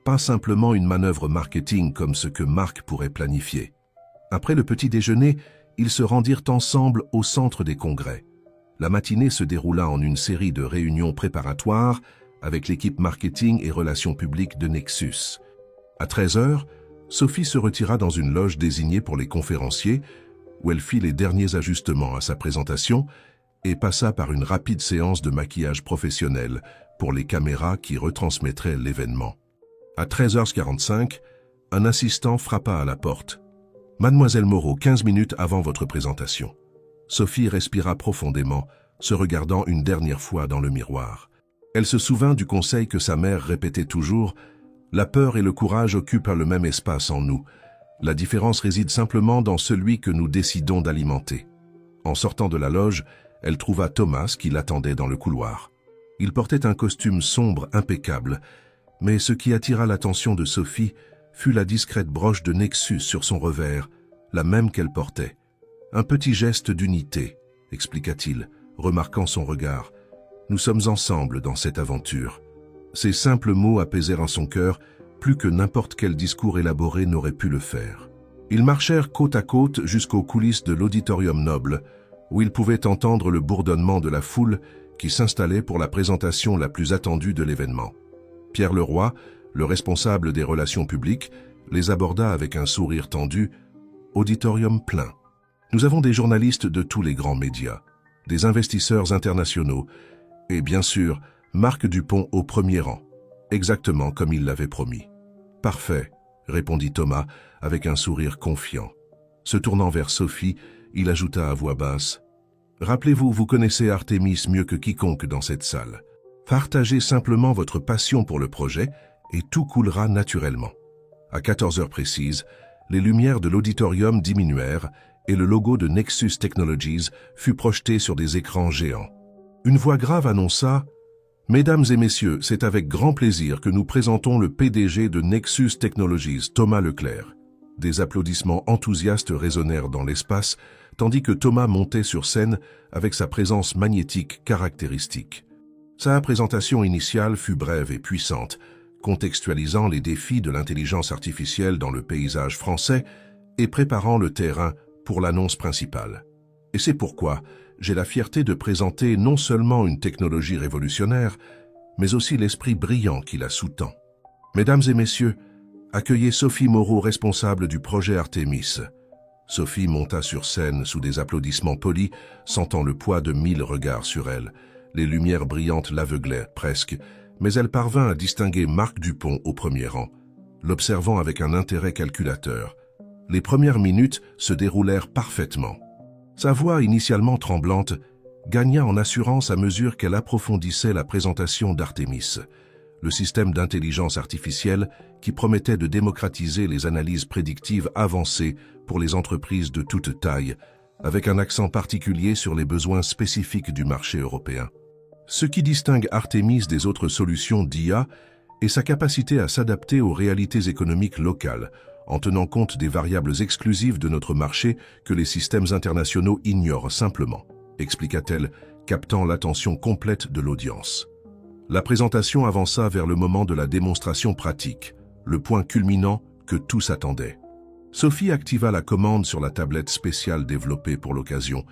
pas simplement une manœuvre marketing comme ce que Marc pourrait planifier. Après le petit déjeuner, ils se rendirent ensemble au centre des congrès. La matinée se déroula en une série de réunions préparatoires avec l'équipe marketing et relations publiques de Nexus. À 13h, Sophie se retira dans une loge désignée pour les conférenciers, où elle fit les derniers ajustements à sa présentation et passa par une rapide séance de maquillage professionnel pour les caméras qui retransmettraient l'événement. À 13h45, un assistant frappa à la porte. « Mademoiselle Moreau, 15 minutes avant votre présentation. » Sophie respira profondément, se regardant une dernière fois dans le miroir. Elle se souvint du conseil que sa mère répétait toujours « La peur et le courage occupent le même espace en nous. La différence réside simplement dans celui que nous décidons d'alimenter. » En sortant de la loge, elle trouva Thomas qui l'attendait dans le couloir. Il portait un costume sombre impeccable, mais ce qui attira l'attention de Sophie fut la discrète broche de Nexus sur son revers, la même qu'elle portait. « Un petit geste d'unité », expliqua-t-il, remarquant son regard. « Nous sommes ensemble dans cette aventure. » Ces simples mots apaisèrent en son cœur plus que n'importe quel discours élaboré n'aurait pu le faire. Ils marchèrent côte à côte jusqu'aux coulisses de l'auditorium noble, où ils pouvaient entendre le bourdonnement de la foule qui s'installait pour la présentation la plus attendue de l'événement. Pierre Leroy, le responsable des relations publiques, les aborda avec un sourire tendu. Auditorium plein. Nous avons des journalistes de tous les grands médias, des investisseurs internationaux et, bien sûr, Marc Dupont au premier rang, exactement comme il l'avait promis. « Parfait », répondit Thomas avec un sourire confiant. Se tournant vers Sophie, il ajouta à voix basse « Rappelez-vous, vous connaissez Artémis mieux que quiconque dans cette salle. Partagez simplement votre passion pour le projet et tout coulera naturellement. » À 14 heures précises, les lumières de l'auditorium diminuèrent et le logo de Nexus Technologies fut projeté sur des écrans géants. Une voix grave annonça « Mesdames et messieurs, c'est avec grand plaisir que nous présentons le PDG de Nexus Technologies, Thomas Leclerc. » Des applaudissements enthousiastes résonnèrent dans l'espace, tandis que Thomas montait sur scène avec sa présence magnétique caractéristique. Sa présentation initiale fut brève et puissante, contextualisant les défis de l'intelligence artificielle dans le paysage français et préparant le terrain pour l'annonce principale. Et c'est pourquoi j'ai la fierté de présenter non seulement une technologie révolutionnaire, mais aussi l'esprit brillant qui la sous-tend. Mesdames et messieurs, accueillez Sophie Moreau, responsable du projet Artémis. Sophie monta sur scène sous des applaudissements polis, sentant le poids de 1000 regards sur elle. Les lumières brillantes l'aveuglaient presque, mais elle parvint à distinguer Marc Dupont au premier rang, l'observant avec un intérêt calculateur. Les premières minutes se déroulèrent parfaitement. Sa voix, initialement tremblante, gagna en assurance à mesure qu'elle approfondissait la présentation d'Artémis, le système d'intelligence artificielle qui promettait de démocratiser les analyses prédictives avancées pour les entreprises de toute taille, avec un accent particulier sur les besoins spécifiques du marché européen. Ce qui distingue Artémis des autres solutions d'IA est sa capacité à s'adapter aux réalités économiques locales, en tenant compte des variables exclusives de notre marché que les systèmes internationaux ignorent simplement, expliqua-t-elle, captant l'attention complète de l'audience. La présentation avança vers le moment de la démonstration pratique, le point culminant que tous attendaient. Sophie activa la commande sur la tablette spéciale développée pour l'occasion,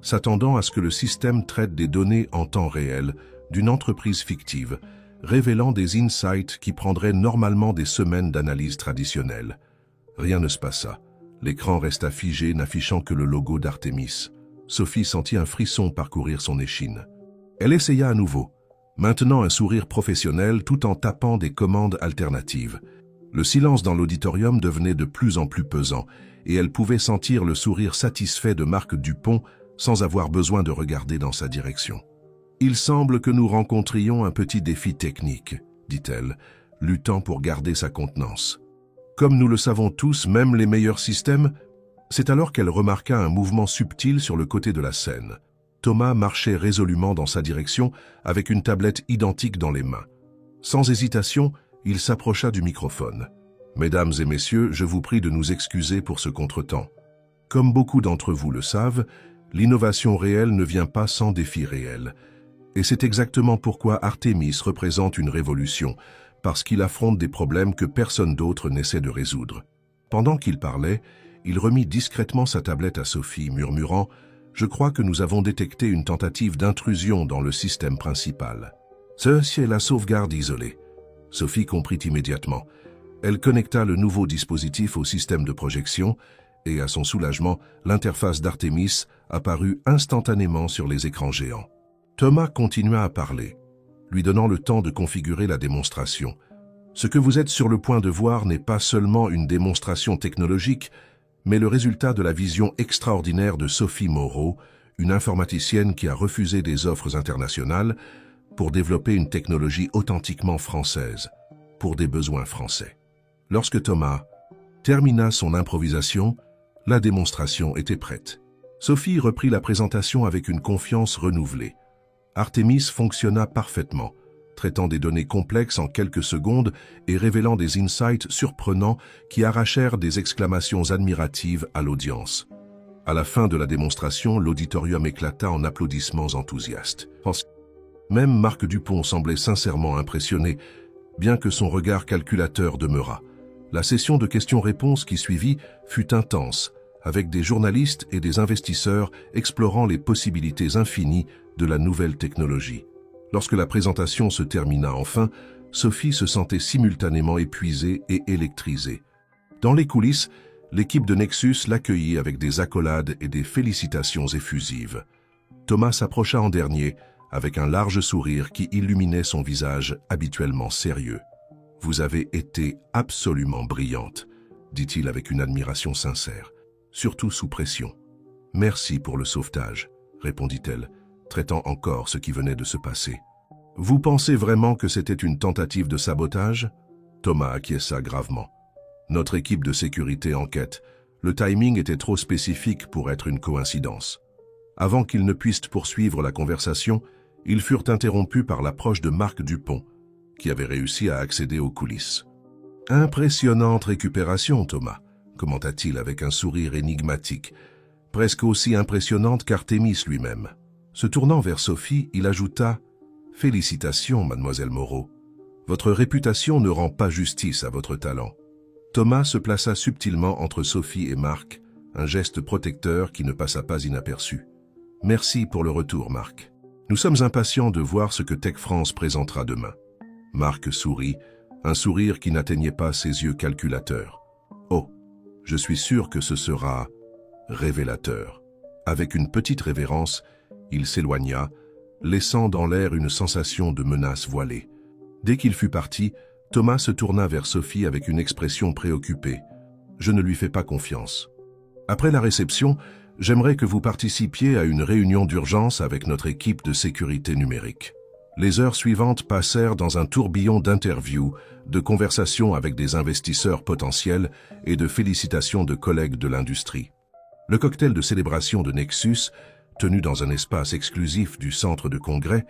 s'attendant à ce que le système traite des données en temps réel d'une entreprise fictive, révélant des insights qui prendraient normalement des semaines d'analyse traditionnelle. Rien ne se passa. L'écran resta figé, n'affichant que le logo d'Artémis. Sophie sentit un frisson parcourir son échine. Elle essaya à nouveau, maintenant un sourire professionnel tout en tapant des commandes alternatives. Le silence dans l'auditorium devenait de plus en plus pesant, et elle pouvait sentir le sourire satisfait de Marc Dupont sans avoir besoin de regarder dans sa direction. « Il semble que nous rencontrions un petit défi technique, » dit-elle, luttant pour garder sa contenance. « Comme nous le savons tous, même les meilleurs systèmes... » C'est alors qu'elle remarqua un mouvement subtil sur le côté de la scène. Thomas marchait résolument dans sa direction avec une tablette identique dans les mains. Sans hésitation, il s'approcha du microphone. « Mesdames et messieurs, je vous prie de nous excuser pour ce contretemps. Comme beaucoup d'entre vous le savent, l'innovation réelle ne vient pas sans défi réel. Et c'est exactement pourquoi Artémis représente une révolution, parce qu'il affronte des problèmes que personne d'autre n'essaie de résoudre. » Pendant qu'il parlait, il remit discrètement sa tablette à Sophie, murmurant « Je crois que nous avons détecté une tentative d'intrusion dans le système principal. Ceci est la sauvegarde isolée. » Sophie comprit immédiatement. Elle connecta le nouveau dispositif au système de projection et, à son soulagement, l'interface d'Artémis apparut instantanément sur les écrans géants. Thomas continua à parler. « lui donnant le temps de configurer la démonstration. Ce que vous êtes sur le point de voir n'est pas seulement une démonstration technologique, mais le résultat de la vision extraordinaire de Sophie Moreau, une informaticienne qui a refusé des offres internationales pour développer une technologie authentiquement française, pour des besoins français. Lorsque Thomas termina son improvisation, la démonstration était prête. Sophie reprit la présentation avec une confiance renouvelée. Artemis fonctionna parfaitement, traitant des données complexes en quelques secondes et révélant des insights surprenants qui arrachèrent des exclamations admiratives à l'audience. À la fin de la démonstration, l'auditorium éclata en applaudissements enthousiastes. Même Marc Dupont semblait sincèrement impressionné, bien que son regard calculateur demeurât. La session de questions-réponses qui suivit fut intense, avec des journalistes et des investisseurs explorant les possibilités infinies de la nouvelle technologie. Lorsque la présentation se termina enfin, Sophie se sentait simultanément épuisée et électrisée. Dans les coulisses, l'équipe de Nexus l'accueillit avec des accolades et des félicitations effusives. Thomas s'approcha en dernier, avec un large sourire qui illuminait son visage habituellement sérieux. « Vous avez été absolument brillante », dit-il avec une admiration sincère, surtout sous pression. « Merci pour le sauvetage », répondit-elle, traitant encore ce qui venait de se passer. « Vous pensez vraiment que c'était une tentative de sabotage ?» Thomas acquiesça gravement. « Notre équipe de sécurité enquête. Le timing était trop spécifique pour être une coïncidence. » Avant qu'ils ne puissent poursuivre la conversation, ils furent interrompus par l'approche de Marc Dupont, qui avait réussi à accéder aux coulisses. « Impressionnante récupération, Thomas », commenta-t-il avec un sourire énigmatique, presque aussi impressionnante qu'Artemis lui-même. Se tournant vers Sophie, il ajouta « Félicitations, mademoiselle Moreau. Votre réputation ne rend pas justice à votre talent. » Thomas se plaça subtilement entre Sophie et Marc, un geste protecteur qui ne passa pas inaperçu. « Merci pour le retour, Marc. Nous sommes impatients de voir ce que Tech France présentera demain. » Marc sourit, un sourire qui n'atteignait pas ses yeux calculateurs. « Oh, je suis sûr que ce sera révélateur. » Avec une petite révérence, il s'éloigna, laissant dans l'air une sensation de menace voilée. Dès qu'il fut parti, Thomas se tourna vers Sophie avec une expression préoccupée. « Je ne lui fais pas confiance. Après la réception, j'aimerais que vous participiez à une réunion d'urgence avec notre équipe de sécurité numérique. » Les heures suivantes passèrent dans un tourbillon d'interviews, de conversations avec des investisseurs potentiels et de félicitations de collègues de l'industrie. Le cocktail de célébration de Nexus, tenu dans un espace exclusif du centre de congrès,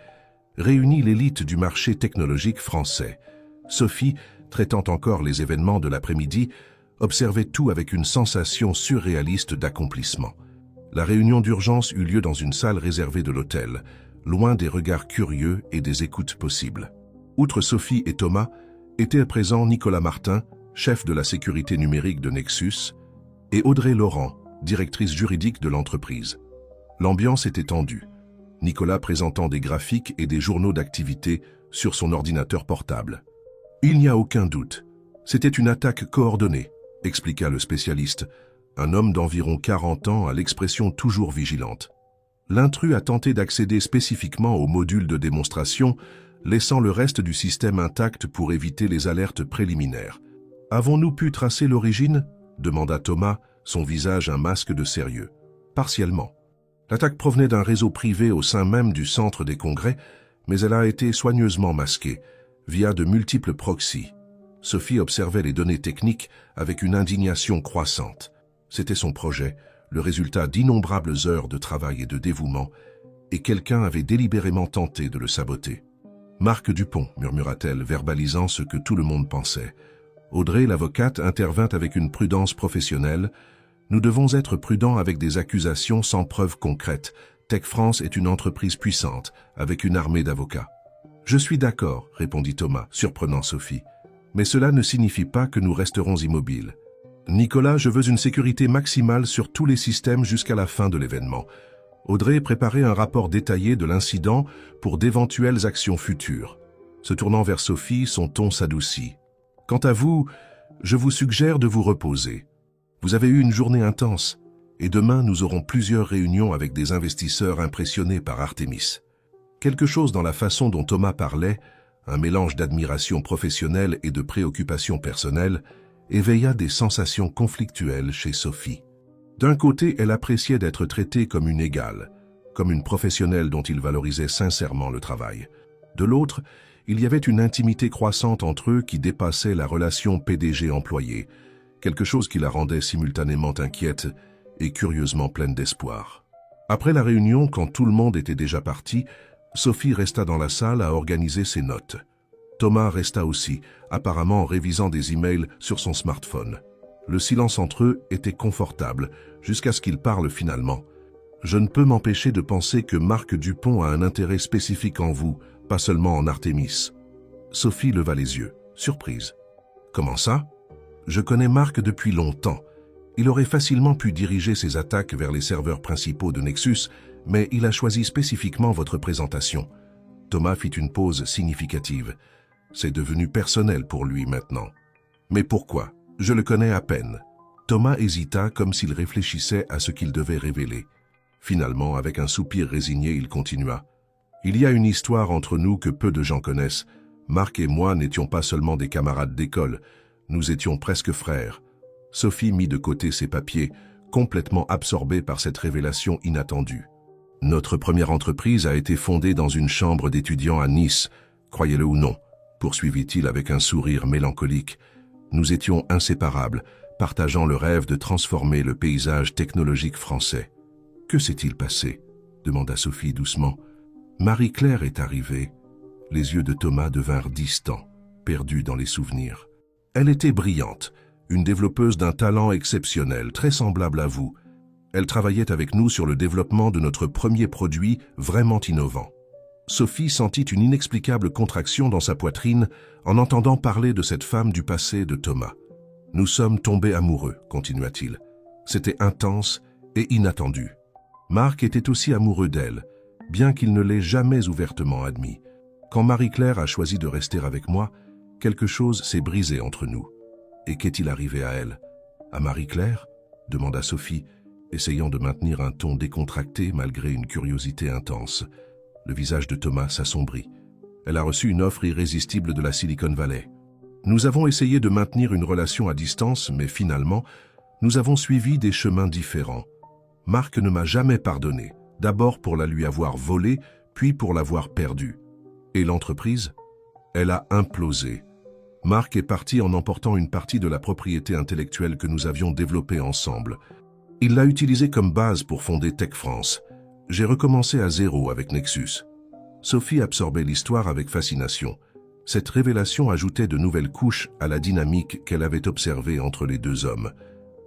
réunit l'élite du marché technologique français. Sophie, traitant encore les événements de l'après-midi, observait tout avec une sensation surréaliste d'accomplissement. La réunion d'urgence eut lieu dans une salle réservée de l'hôtel, loin des regards curieux et des écoutes possibles. Outre Sophie et Thomas, étaient présents Nicolas Martin, chef de la sécurité numérique de Nexus, et Audrey Laurent, directrice juridique de l'entreprise. L'ambiance était tendue, Nicolas présentant des graphiques et des journaux d'activité sur son ordinateur portable. « Il n'y a aucun doute, c'était une attaque coordonnée », expliqua le spécialiste, un homme d'environ 40 ans à l'expression toujours vigilante. L'intrus a tenté d'accéder spécifiquement au module de démonstration, laissant le reste du système intact pour éviter les alertes préliminaires. « Avons-nous pu tracer l'origine » demanda Thomas, son visage un masque de sérieux. « Partiellement. L'attaque provenait d'un réseau privé au sein même du centre des congrès, mais elle a été soigneusement masquée, via de multiples proxys. » Sophie observait les données techniques avec une indignation croissante. C'était son projet, le résultat d'innombrables heures de travail et de dévouement, et quelqu'un avait délibérément tenté de le saboter. « Marc Dupont », murmura-t-elle, verbalisant ce que tout le monde pensait. Audrey, l'avocate, intervint avec une prudence professionnelle. « Nous devons être prudents avec des accusations sans preuves concrètes. Tech France est une entreprise puissante, avec une armée d'avocats. »« Je suis d'accord », répondit Thomas, surprenant Sophie. « Mais cela ne signifie pas que nous resterons immobiles. » Nicolas, je veux une sécurité maximale sur tous les systèmes jusqu'à la fin de l'événement. Audrey préparait un rapport détaillé de l'incident pour d'éventuelles actions futures. Se tournant vers Sophie, son ton s'adoucit. Quant à vous, je vous suggère de vous reposer. Vous avez eu une journée intense, et demain nous aurons plusieurs réunions avec des investisseurs impressionnés par Artemis. Quelque chose dans la façon dont Thomas parlait, un mélange d'admiration professionnelle et de préoccupation personnelle, éveilla des sensations conflictuelles chez Sophie. D'un côté, elle appréciait d'être traitée comme une égale, comme une professionnelle dont il valorisait sincèrement le travail. De l'autre, il y avait une intimité croissante entre eux qui dépassait la relation PDG-employé, quelque chose qui la rendait simultanément inquiète et curieusement pleine d'espoir. Après la réunion, quand tout le monde était déjà parti, Sophie resta dans la salle à organiser ses notes. Thomas resta aussi, apparemment révisant des emails sur son smartphone. Le silence entre eux était confortable, jusqu'à ce qu'ils parlent finalement. « Je ne peux m'empêcher de penser que Marc Dupont a un intérêt spécifique en vous, pas seulement en Artémis. » Sophie leva les yeux, surprise. « Comment ça ? Je connais Marc depuis longtemps. Il aurait facilement pu diriger ses attaques vers les serveurs principaux de Nexus, mais il a choisi spécifiquement votre présentation. » Thomas fit une pause significative. C'est devenu personnel pour lui maintenant. « Mais pourquoi ? Je le connais à peine. » Thomas hésita comme s'il réfléchissait à ce qu'il devait révéler. Finalement, avec un soupir résigné, il continua. « Il y a une histoire entre nous que peu de gens connaissent. Marc et moi n'étions pas seulement des camarades d'école, nous étions presque frères. » Sophie mit de côté ses papiers, complètement absorbée par cette révélation inattendue. « Notre première entreprise a été fondée dans une chambre d'étudiants à Nice, croyez-le ou non, poursuivit-il avec un sourire mélancolique. Nous étions inséparables, partageant le rêve de transformer le paysage technologique français. « Que s'est-il passé ?» demanda Sophie doucement. « Marie-Claire est arrivée. » Les yeux de Thomas devinrent distants, perdus dans les souvenirs. « Elle était brillante, une développeuse d'un talent exceptionnel, très semblable à vous. Elle travaillait avec nous sur le développement de notre premier produit vraiment innovant. » Sophie sentit une inexplicable contraction dans sa poitrine en entendant parler de cette femme du passé de Thomas. « Nous sommes tombés amoureux, » continua-t-il. « C'était intense et inattendu. Marc était aussi amoureux d'elle, bien qu'il ne l'ait jamais ouvertement admis. Quand Marie-Claire a choisi de rester avec moi, quelque chose s'est brisé entre nous. Et qu'est-il arrivé à elle ? À Marie-Claire ? Demanda Sophie, essayant de maintenir un ton décontracté malgré une curiosité intense. Le visage de Thomas s'assombrit. Elle a reçu une offre irrésistible de la Silicon Valley. Nous avons essayé de maintenir une relation à distance, mais finalement, nous avons suivi des chemins différents. Marc ne m'a jamais pardonné, d'abord pour la lui avoir volée, puis pour l'avoir perdue. Et l'entreprise ? Elle a implosé. Marc est parti en emportant une partie de la propriété intellectuelle que nous avions développée ensemble. Il l'a utilisée comme base pour fonder Tech France. J'ai recommencé à zéro avec Nexus. Sophie absorbait l'histoire avec fascination. Cette révélation ajoutait de nouvelles couches à la dynamique qu'elle avait observée entre les deux hommes.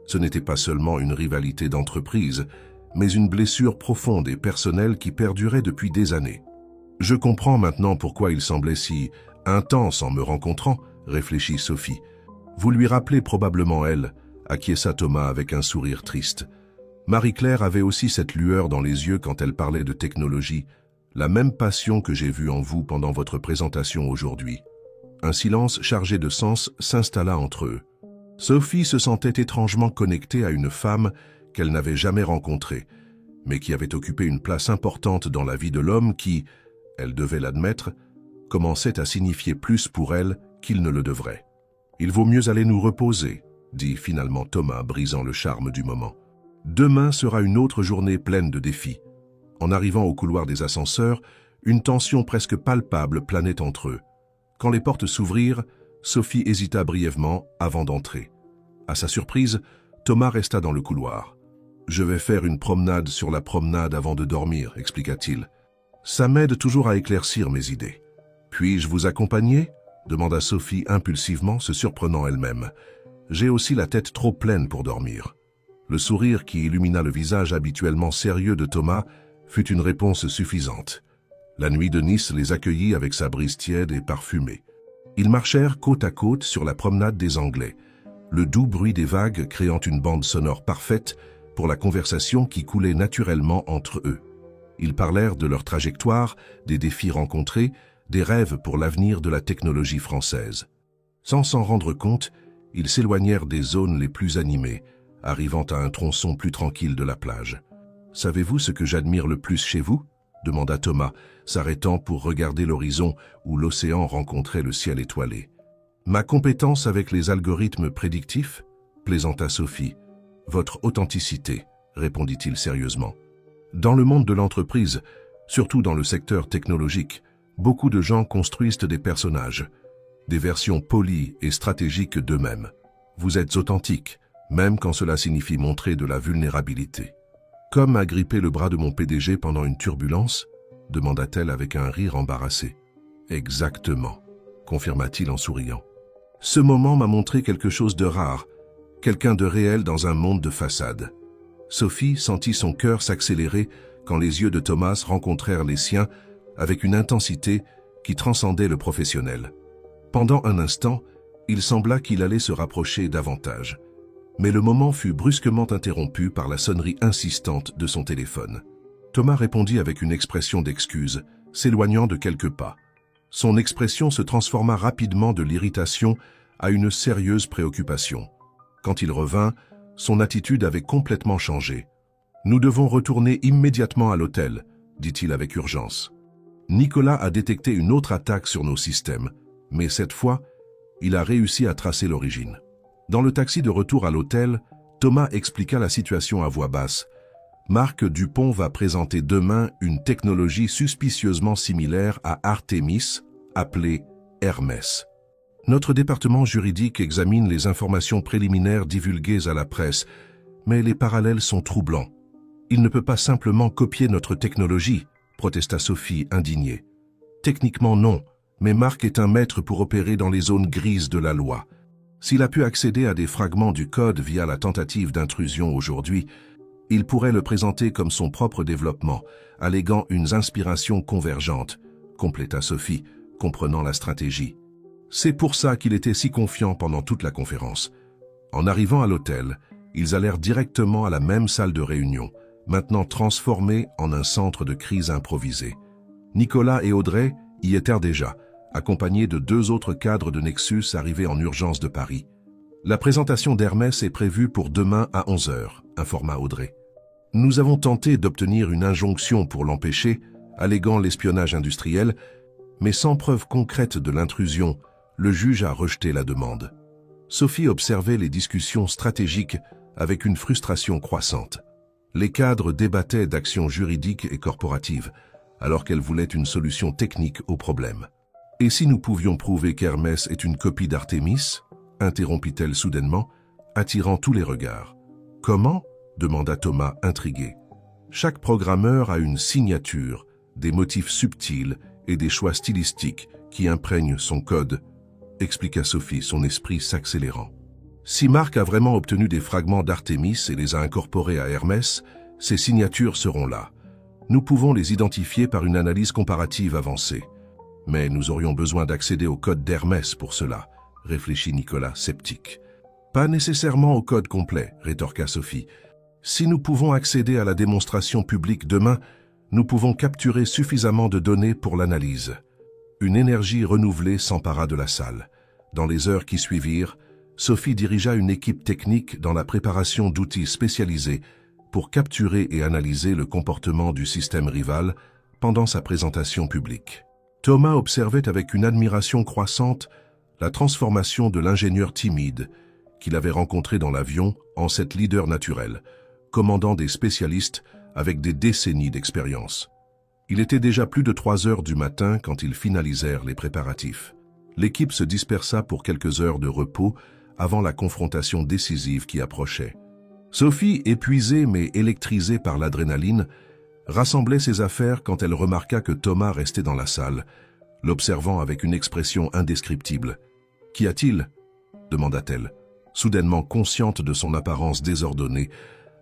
Ce n'était pas seulement une rivalité d'entreprise, mais une blessure profonde et personnelle qui perdurait depuis des années. « Je comprends maintenant pourquoi il semblait si intense en me rencontrant, » réfléchit Sophie. « Vous lui rappelez probablement elle, » acquiesça Thomas avec un sourire triste. Marie-Claire avait aussi cette lueur dans les yeux quand elle parlait de technologie, la même passion que j'ai vue en vous pendant votre présentation aujourd'hui. Un silence chargé de sens s'installa entre eux. Sophie se sentait étrangement connectée à une femme qu'elle n'avait jamais rencontrée, mais qui avait occupé une place importante dans la vie de l'homme qui, elle devait l'admettre, commençait à signifier plus pour elle qu'il ne le devrait. « Il vaut mieux aller nous reposer », dit finalement Thomas, brisant le charme du moment. « Demain sera une autre journée pleine de défis. » En arrivant au couloir des ascenseurs, une tension presque palpable planait entre eux. Quand les portes s'ouvrirent, Sophie hésita brièvement avant d'entrer. À sa surprise, Thomas resta dans le couloir. « Je vais faire une promenade sur la promenade avant de dormir », expliqua-t-il. « Ça m'aide toujours à éclaircir mes idées. »« Puis-je vous accompagner ?» demanda Sophie impulsivement, se surprenant elle-même. « J'ai aussi la tête trop pleine pour dormir. » Le sourire qui illumina le visage habituellement sérieux de Thomas fut une réponse suffisante. La nuit de Nice les accueillit avec sa brise tiède et parfumée. Ils marchèrent côte à côte sur la promenade des Anglais, le doux bruit des vagues créant une bande sonore parfaite pour la conversation qui coulait naturellement entre eux. Ils parlèrent de leur trajectoire, des défis rencontrés, des rêves pour l'avenir de la technologie française. Sans s'en rendre compte, ils s'éloignèrent des zones les plus animées, arrivant à un tronçon plus tranquille de la plage. « Savez-vous ce que j'admire le plus chez vous ?» demanda Thomas, s'arrêtant pour regarder l'horizon où l'océan rencontrait le ciel étoilé. Ma compétence avec les algorithmes prédictifs, plaisanta Sophie. Votre authenticité, répondit-il sérieusement. Dans le monde de l'entreprise, surtout dans le secteur technologique, beaucoup de gens construisent des personnages, des versions polies et stratégiques d'eux-mêmes. Vous êtes authentique, même quand cela signifie montrer de la vulnérabilité. Comme agripper le bras de mon PDG pendant une turbulence, demanda-t-elle avec un rire embarrassé. Exactement, confirma-t-il en souriant. Ce moment m'a montré quelque chose de rare, quelqu'un de réel dans un monde de façade. Sophie sentit son cœur s'accélérer quand les yeux de Thomas rencontrèrent les siens avec une intensité qui transcendait le professionnel. Pendant un instant, il sembla qu'il allait se rapprocher davantage. Mais le moment fut brusquement interrompu par la sonnerie insistante de son téléphone. Thomas répondit avec une expression d'excuse, s'éloignant de quelques pas. Son expression se transforma rapidement de l'irritation à une sérieuse préoccupation. Quand il revint, son attitude avait complètement changé. « Nous devons retourner immédiatement à l'hôtel », dit-il avec urgence. Nicolas a détecté une autre attaque sur nos systèmes, mais cette fois, il a réussi à tracer l'origine. Dans le taxi de retour à l'hôtel, Thomas expliqua la situation à voix basse. Marc Dupont va présenter demain une technologie suspicieusement similaire à Artemis, appelée Hermès. Notre département juridique examine les informations préliminaires divulguées à la presse, mais les parallèles sont troublants. Il ne peut pas simplement copier notre technologie, protesta Sophie, indignée. Techniquement non, mais Marc est un maître pour opérer dans les zones grises de la loi. S'il a pu accéder à des fragments du code via la tentative d'intrusion aujourd'hui, il pourrait le présenter comme son propre développement, alléguant une inspiration convergente, compléta Sophie, comprenant la stratégie. C'est pour ça qu'il était si confiant pendant toute la conférence. En arrivant à l'hôtel, ils allèrent directement à la même salle de réunion, maintenant transformée en un centre de crise improvisé. Nicolas et Audrey y étaient déjà, accompagnés de 2 autres cadres de Nexus arrivés en urgence de Paris. La présentation d'Hermès est prévue pour demain à 11 h, informa Audrey. Nous avons tenté d'obtenir une injonction pour l'empêcher, alléguant l'espionnage industriel, mais sans preuve concrète de l'intrusion, le juge a rejeté la demande. Sophie observait les discussions stratégiques avec une frustration croissante. Les cadres débattaient d'actions juridiques et corporatives, alors qu'elle voulait une solution technique au problème. « Et si nous pouvions prouver qu'Hermès est une copie d'Artémis » interrompit-elle soudainement, attirant tous les regards. « Comment » demanda Thomas, intrigué. « Chaque programmeur a une signature, des motifs subtils et des choix stylistiques qui imprègnent son code, » expliqua Sophie, son esprit s'accélérant. « Si Marc a vraiment obtenu des fragments d'Artémis et les a incorporés à Hermès, ses signatures seront là. Nous pouvons les identifier par une analyse comparative avancée. Mais nous aurions besoin d'accéder au code d'Hermès pour cela, réfléchit Nicolas, sceptique. Pas nécessairement au code complet, rétorqua Sophie. Si nous pouvons accéder à la démonstration publique demain, nous pouvons capturer suffisamment de données pour l'analyse. Une énergie renouvelée s'empara de la salle. Dans les heures qui suivirent, Sophie dirigea une équipe technique dans la préparation d'outils spécialisés pour capturer et analyser le comportement du système rival pendant sa présentation publique. Thomas observait avec une admiration croissante la transformation de l'ingénieur timide qu'il avait rencontré dans l'avion en cet leader naturel, commandant des spécialistes avec des décennies d'expérience. Il était déjà plus de 3 heures du matin quand ils finalisèrent les préparatifs. L'équipe se dispersa pour quelques heures de repos avant la confrontation décisive qui approchait. Sophie, épuisée mais électrisée par l'adrénaline, rassemblait ses affaires quand elle remarqua que Thomas restait dans la salle, l'observant avec une expression indescriptible. « Qu'y a-t-il » demanda-t-elle, soudainement consciente de son apparence désordonnée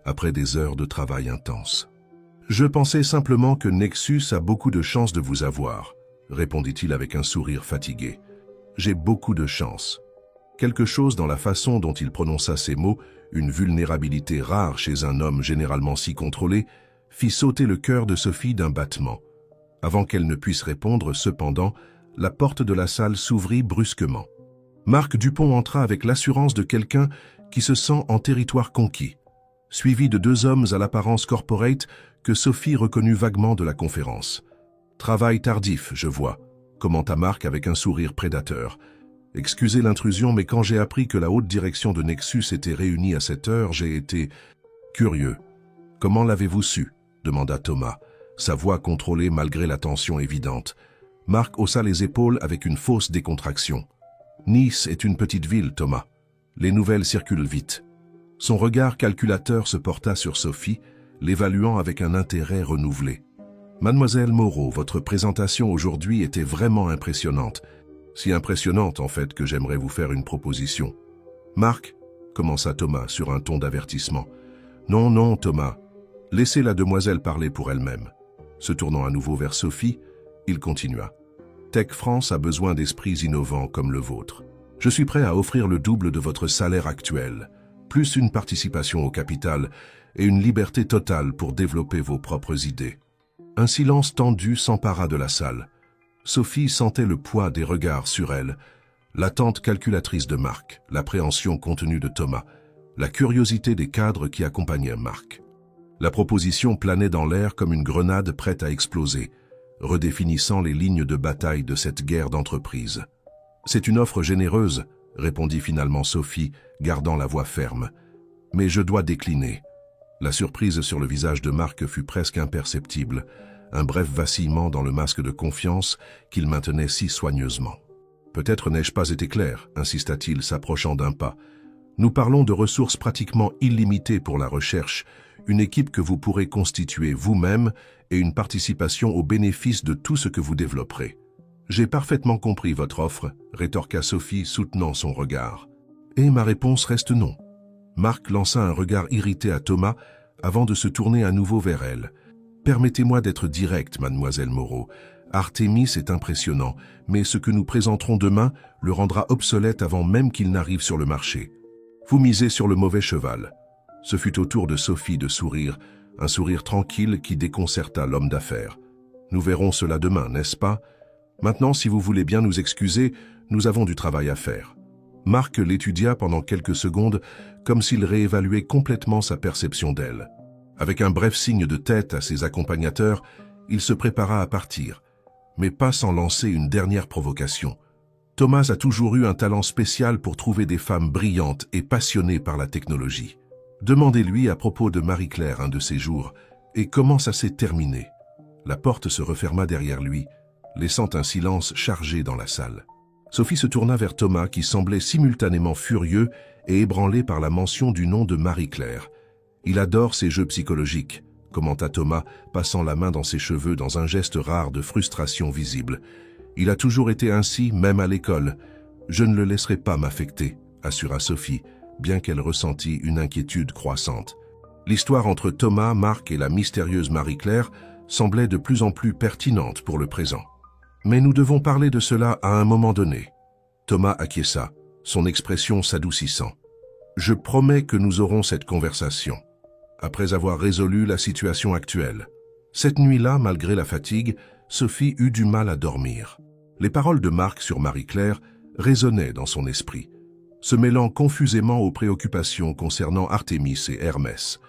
après des heures de travail intense. « Je pensais simplement que Nexus a beaucoup de chance de vous avoir, » répondit-il avec un sourire fatigué. « J'ai beaucoup de chance. » Quelque chose dans la façon dont il prononça ces mots, une vulnérabilité rare chez un homme généralement si contrôlé, fit sauter le cœur de Sophie d'un battement. Avant qu'elle ne puisse répondre, cependant, la porte de la salle s'ouvrit brusquement. Marc Dupont entra avec l'assurance de quelqu'un qui se sent en territoire conquis. Suivi de 2 hommes à l'apparence corporate que Sophie reconnut vaguement de la conférence. « Travail tardif, je vois », commenta Marc avec un sourire prédateur. « Excusez l'intrusion, mais quand j'ai appris que la haute direction de Nexus était réunie à cette heure, j'ai été curieux. »« Comment l'avez-vous su ?» demanda Thomas, sa voix contrôlée malgré la tension évidente. Marc haussa les épaules avec une fausse décontraction. « Nice est une petite ville, Thomas. Les nouvelles circulent vite. » Son regard calculateur se porta sur Sophie, l'évaluant avec un intérêt renouvelé. « Mademoiselle Moreau, votre présentation aujourd'hui était vraiment impressionnante. Si impressionnante, en fait, que j'aimerais vous faire une proposition. »« Marc, » commença Thomas sur un ton d'avertissement. « Non, non, Thomas. Laissez la demoiselle parler pour elle-même. » Se tournant à nouveau vers Sophie, il continua. « Tech France a besoin d'esprits innovants comme le vôtre. Je suis prêt à offrir le double de votre salaire actuel, plus une participation au capital et une liberté totale pour développer vos propres idées. » Un silence tendu s'empara de la salle. Sophie sentait le poids des regards sur elle, l'attente calculatrice de Marc, l'appréhension contenue de Thomas, la curiosité des cadres qui accompagnaient Marc. La proposition planait dans l'air comme une grenade prête à exploser, redéfinissant les lignes de bataille de cette guerre d'entreprise. « C'est une offre généreuse », répondit finalement Sophie, gardant la voix ferme. « Mais je dois décliner. » La surprise sur le visage de Marc fut presque imperceptible, un bref vacillement dans le masque de confiance qu'il maintenait si soigneusement. « Peut-être n'ai-je pas été clair, insista-t-il, s'approchant d'un pas. Nous parlons de ressources pratiquement illimitées pour la recherche, une équipe que vous pourrez constituer vous-même et une participation au bénéfice de tout ce que vous développerez. » « J'ai parfaitement compris votre offre, » rétorqua Sophie, soutenant son regard. « Et ma réponse reste non. » Marc lança un regard irrité à Thomas avant de se tourner à nouveau vers elle. « Permettez-moi d'être direct, mademoiselle Moreau. Artemis est impressionnant, mais ce que nous présenterons demain le rendra obsolète avant même qu'il n'arrive sur le marché. Vous misez sur le mauvais cheval. » Ce fut au tour de Sophie de sourire, un sourire tranquille qui déconcerta l'homme d'affaires. « Nous verrons cela demain, n'est-ce pas ? Maintenant, si vous voulez bien nous excuser, nous avons du travail à faire. » Marc l'étudia pendant quelques secondes, comme s'il réévaluait complètement sa perception d'elle. Avec un bref signe de tête à ses accompagnateurs, il se prépara à partir, mais pas sans lancer une dernière provocation. Thomas a toujours eu un talent spécial pour trouver des femmes brillantes et passionnées par la technologie. Demandez-lui à propos de Marie-Claire un de ces jours, et comment ça s'est terminé. La porte se referma derrière lui, laissant un silence chargé dans la salle. Sophie se tourna vers Thomas qui semblait simultanément furieux et ébranlé par la mention du nom de Marie-Claire. « Il adore ces jeux psychologiques », commenta Thomas, passant la main dans ses cheveux dans un geste rare de frustration visible. « Il a toujours été ainsi, même à l'école. Je ne le laisserai pas m'affecter », assura Sophie, bien qu'elle ressentît une inquiétude croissante. L'histoire entre Thomas, Marc et la mystérieuse Marie-Claire semblait de plus en plus pertinente pour le présent. Mais nous devons parler de cela à un moment donné. Thomas acquiesça, son expression s'adoucissant. Je promets que nous aurons cette conversation, après avoir résolu la situation actuelle. Cette nuit-là, malgré la fatigue, Sophie eut du mal à dormir. Les paroles de Marc sur Marie-Claire résonnaient dans son esprit, se mêlant confusément aux préoccupations concernant Artemis et Hermès.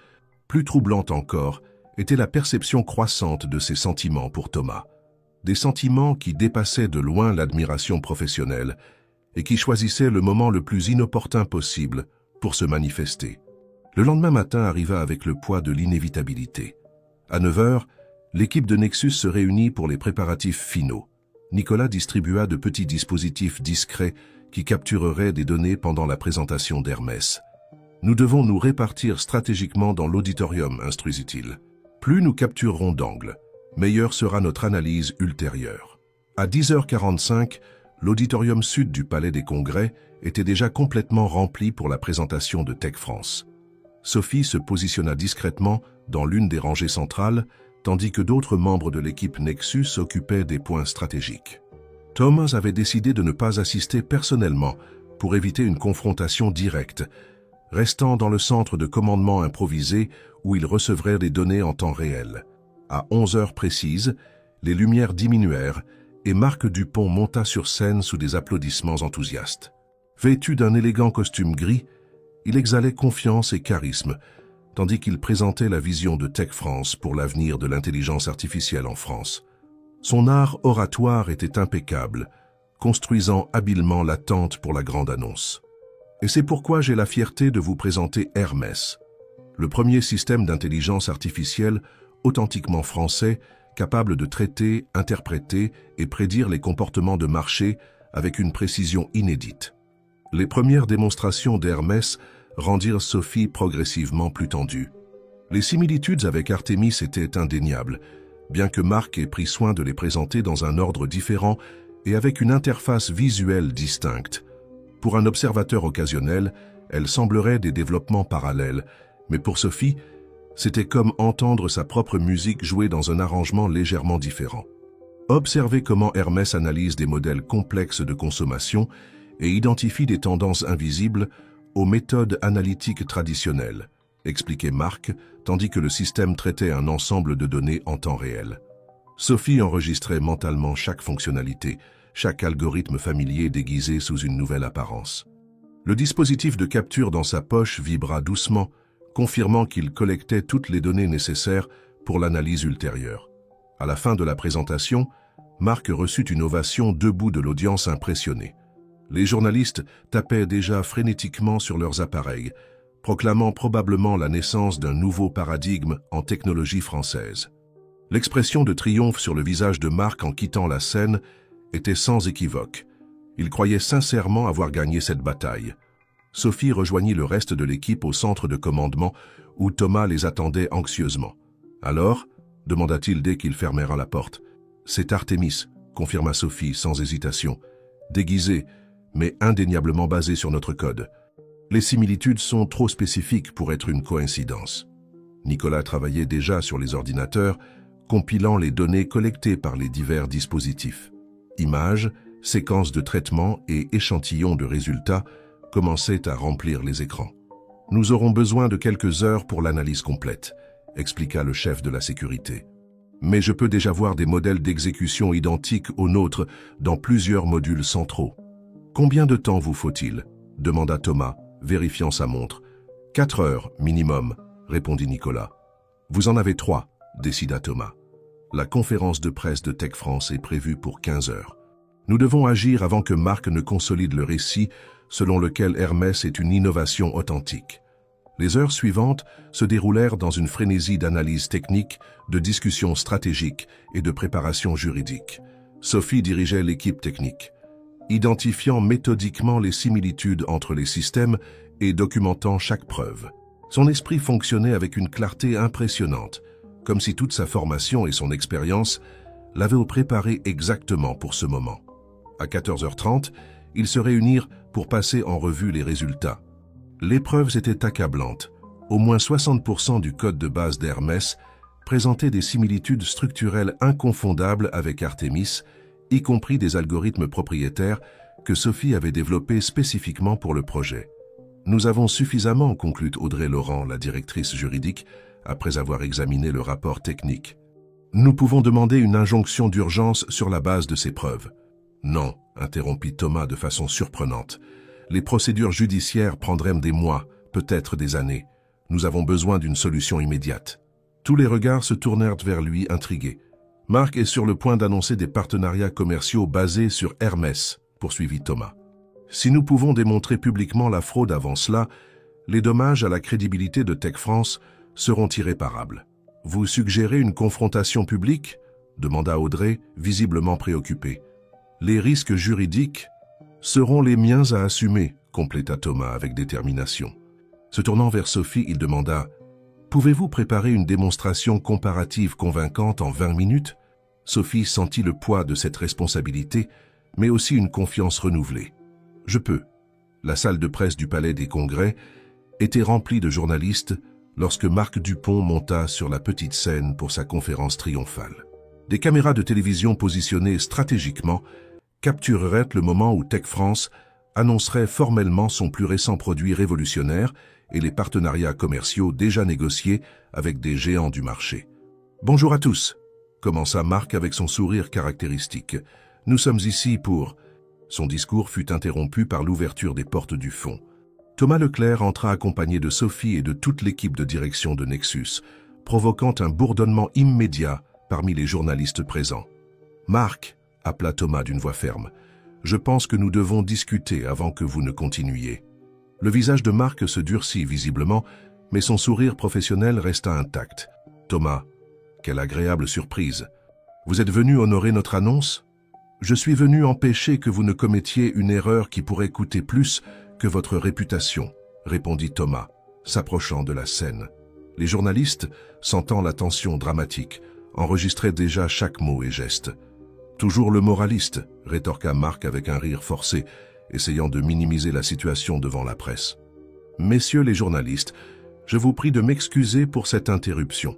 Plus troublante encore était la perception croissante de ses sentiments pour Thomas. Des sentiments qui dépassaient de loin l'admiration professionnelle et qui choisissaient le moment le plus inopportun possible pour se manifester. Le lendemain matin arriva avec le poids de l'inévitabilité. À 9 heures, l'équipe de Nexus se réunit pour les préparatifs finaux. Nicolas distribua de petits dispositifs discrets qui captureraient des données pendant la présentation d'Hermès. « Nous devons nous répartir stratégiquement dans l'auditorium », instruisit-il. « Plus nous capturerons d'angles, meilleure sera notre analyse ultérieure. » À 10h45, l'auditorium sud du Palais des Congrès était déjà complètement rempli pour la présentation de Tech France. Sophie se positionna discrètement dans l'une des rangées centrales, tandis que d'autres membres de l'équipe Nexus occupaient des points stratégiques. Thomas avait décidé de ne pas assister personnellement pour éviter une confrontation directe, restant dans le centre de commandement improvisé où il recevrait des données en temps réel. À 11 heures précises, les lumières diminuèrent et Marc Dupont monta sur scène sous des applaudissements enthousiastes. Vêtu d'un élégant costume gris, il exhalait confiance et charisme, tandis qu'il présentait la vision de Tech France pour l'avenir de l'intelligence artificielle en France. Son art oratoire était impeccable, construisant habilement l'attente pour la grande annonce. Et c'est pourquoi j'ai la fierté de vous présenter Hermès, le premier système d'intelligence artificielle authentiquement français, capable de traiter, interpréter et prédire les comportements de marché avec une précision inédite. Les premières démonstrations d'Hermès rendirent Sophie progressivement plus tendue. Les similitudes avec Artemis étaient indéniables, bien que Marc ait pris soin de les présenter dans un ordre différent et avec une interface visuelle distincte. Pour un observateur occasionnel, elles sembleraient des développements parallèles, mais pour Sophie, c'était comme entendre sa propre musique jouer dans un arrangement légèrement différent. Observez comment Hermès analyse des modèles complexes de consommation et identifie des tendances invisibles aux méthodes analytiques traditionnelles, expliquait Marc, tandis que le système traitait un ensemble de données en temps réel. Sophie enregistrait mentalement chaque fonctionnalité, chaque algorithme familier déguisé sous une nouvelle apparence. Le dispositif de capture dans sa poche vibra doucement, confirmant qu'il collectait toutes les données nécessaires pour l'analyse ultérieure. À la fin de la présentation, Marc reçut une ovation debout de l'audience impressionnée. Les journalistes tapaient déjà frénétiquement sur leurs appareils, proclamant probablement la naissance d'un nouveau paradigme en technologie française. L'expression de triomphe sur le visage de Marc en quittant la scène était sans équivoque. Il croyait sincèrement avoir gagné cette bataille. Sophie rejoignit le reste de l'équipe au centre de commandement où Thomas les attendait anxieusement. « Alors » demanda-t-il dès qu'ils fermèrent la porte. « C'est Artemis » confirma Sophie sans hésitation. « Déguisé, mais indéniablement basé sur notre code. Les similitudes sont trop spécifiques pour être une coïncidence. » Nicolas travaillait déjà sur les ordinateurs, compilant les données collectées par les divers dispositifs. Images, séquences de traitement et échantillons de résultats commençaient à remplir les écrans. « Nous aurons besoin de quelques heures pour l'analyse complète », expliqua le chef de la sécurité. « Mais je peux déjà voir des modèles d'exécution identiques aux nôtres dans plusieurs modules centraux. »« Combien de temps vous faut-il » demanda Thomas, vérifiant sa montre. « 4 heures, minimum », répondit Nicolas. « Vous en avez 3, décida Thomas. La conférence de presse de Tech France est prévue pour 15 heures. Nous devons agir avant que Marc ne consolide le récit selon lequel Hermès est une innovation authentique. Les heures suivantes se déroulèrent dans une frénésie d'analyse technique, de discussions stratégiques et de préparation juridique. Sophie dirigeait l'équipe technique, identifiant méthodiquement les similitudes entre les systèmes et documentant chaque preuve. Son esprit fonctionnait avec une clarté impressionnante, comme si toute sa formation et son expérience l'avaient préparé exactement pour ce moment. À 14h30, ils se réunirent pour passer en revue les résultats. Les preuves étaient accablantes. Au moins 60% du code de base d'Hermès présentait des similitudes structurelles inconfondables avec Artemis, y compris des algorithmes propriétaires que Sophie avait développés spécifiquement pour le projet. « Nous avons suffisamment », conclut Audrey Laurent, la directrice juridique, après avoir examiné le rapport technique. « Nous pouvons demander une injonction d'urgence sur la base de ces preuves. » « Non, » interrompit Thomas de façon surprenante. « Les procédures judiciaires prendraient des mois, peut-être des années. Nous avons besoin d'une solution immédiate. » Tous les regards se tournèrent vers lui, intrigués. « Marc est sur le point d'annoncer des partenariats commerciaux basés sur Hermès, » poursuivit Thomas. « Si nous pouvons démontrer publiquement la fraude avant cela, les dommages à la crédibilité de Tech France seront irréparables. Vous suggérez une confrontation publique ?» demanda Audrey, visiblement préoccupée. « Les risques juridiques seront les miens à assumer, » compléta Thomas avec détermination. Se tournant vers Sophie, il demanda « Pouvez-vous préparer une démonstration comparative convaincante en 20 minutes ?» Sophie sentit le poids de cette responsabilité, mais aussi une confiance renouvelée. « Je peux. » La salle de presse du Palais des Congrès était remplie de journalistes lorsque Marc Dupont monta sur la petite scène pour sa conférence triomphale. Des caméras de télévision positionnées stratégiquement captureraient le moment où Tech France annoncerait formellement son plus récent produit révolutionnaire et les partenariats commerciaux déjà négociés avec des géants du marché. « Bonjour à tous », commença Marc avec son sourire caractéristique. « Nous sommes ici pour… » Son discours fut interrompu par l'ouverture des portes du fond. Thomas Leclerc entra accompagné de Sophie et de toute l'équipe de direction de Nexus, provoquant un bourdonnement immédiat parmi les journalistes présents. « Marc », appela Thomas d'une voix ferme, « je pense que nous devons discuter avant que vous ne continuiez. » Le visage de Marc se durcit visiblement, mais son sourire professionnel resta intact. « Thomas, quelle agréable surprise. Vous êtes venu honorer notre annonce ? Je suis venu empêcher que vous ne commettiez une erreur qui pourrait coûter plus que votre réputation, » répondit Thomas, s'approchant de la scène. Les journalistes, sentant la tension dramatique, enregistraient déjà chaque mot et geste. « Toujours le moraliste », rétorqua Marc avec un rire forcé, essayant de minimiser la situation devant la presse. « Messieurs les journalistes, je vous prie de m'excuser pour cette interruption.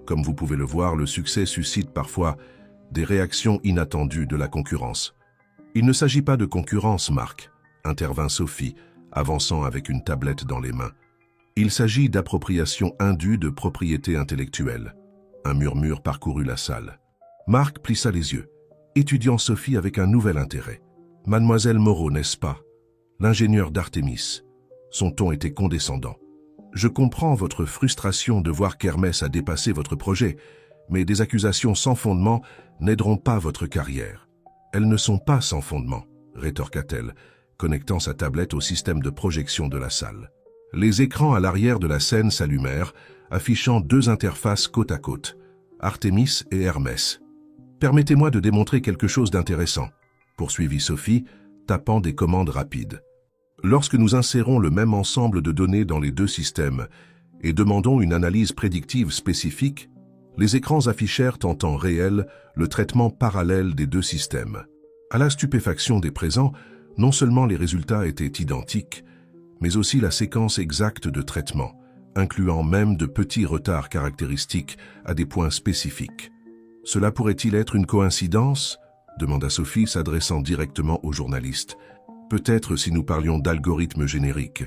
Comme vous pouvez le voir, le succès suscite parfois des réactions inattendues de la concurrence. »« Il ne s'agit pas de concurrence, Marc, » intervint Sophie, avançant avec une tablette dans les mains. « Il s'agit d'appropriation indue de propriété intellectuelle. » Un murmure parcourut la salle. Marc plissa les yeux, étudiant Sophie avec un nouvel intérêt. « Mademoiselle Moreau, n'est-ce pas? L'ingénieur d'Artémis. » Son ton était condescendant. « Je comprends votre frustration de voir qu'Hermès a dépassé votre projet, mais des accusations sans fondement n'aideront pas votre carrière. »« Elles ne sont pas sans fondement, » rétorqua-t-elle, connectant sa tablette au système de projection de la salle. Les écrans à l'arrière de la scène s'allumèrent, affichant deux interfaces côte à côte, Artémis et Hermès. « Permettez-moi de démontrer quelque chose d'intéressant, » poursuivit Sophie, tapant des commandes rapides. « Lorsque nous insérons le même ensemble de données dans les deux systèmes et demandons une analyse prédictive spécifique, les écrans affichèrent en temps réel le traitement parallèle des deux systèmes. À la stupéfaction des présents, non seulement les résultats étaient identiques, mais aussi la séquence exacte de traitement, incluant même de petits retards caractéristiques à des points spécifiques. « Cela pourrait-il être une coïncidence ?» demanda Sophie s'adressant directement au journaliste. « Peut-être si nous parlions d'algorithmes génériques.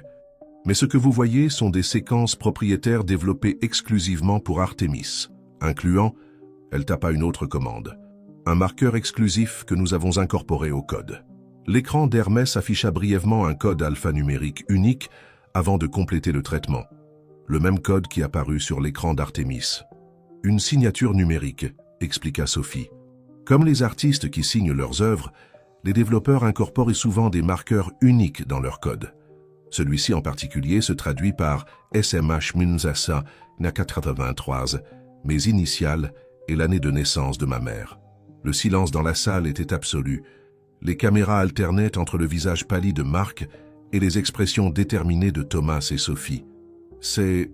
Mais ce que vous voyez sont des séquences propriétaires développées exclusivement pour Artémis, incluant, elle tapa une autre commande, un marqueur exclusif que nous avons incorporé au code. » L'écran d'Hermès afficha brièvement un code alphanumérique unique avant de compléter le traitement. Le même code qui apparut sur l'écran d'Artémis. « Une signature numérique », expliqua Sophie. Comme les artistes qui signent leurs œuvres, les développeurs incorporent souvent des marqueurs uniques dans leur code. Celui-ci en particulier se traduit par SMH Munzasa Na83, mes initiales et l'année de naissance de ma mère. Le silence dans la salle était absolu. Les caméras alternaient entre le visage pâli de Marc et les expressions déterminées de Thomas et Sophie. « C'est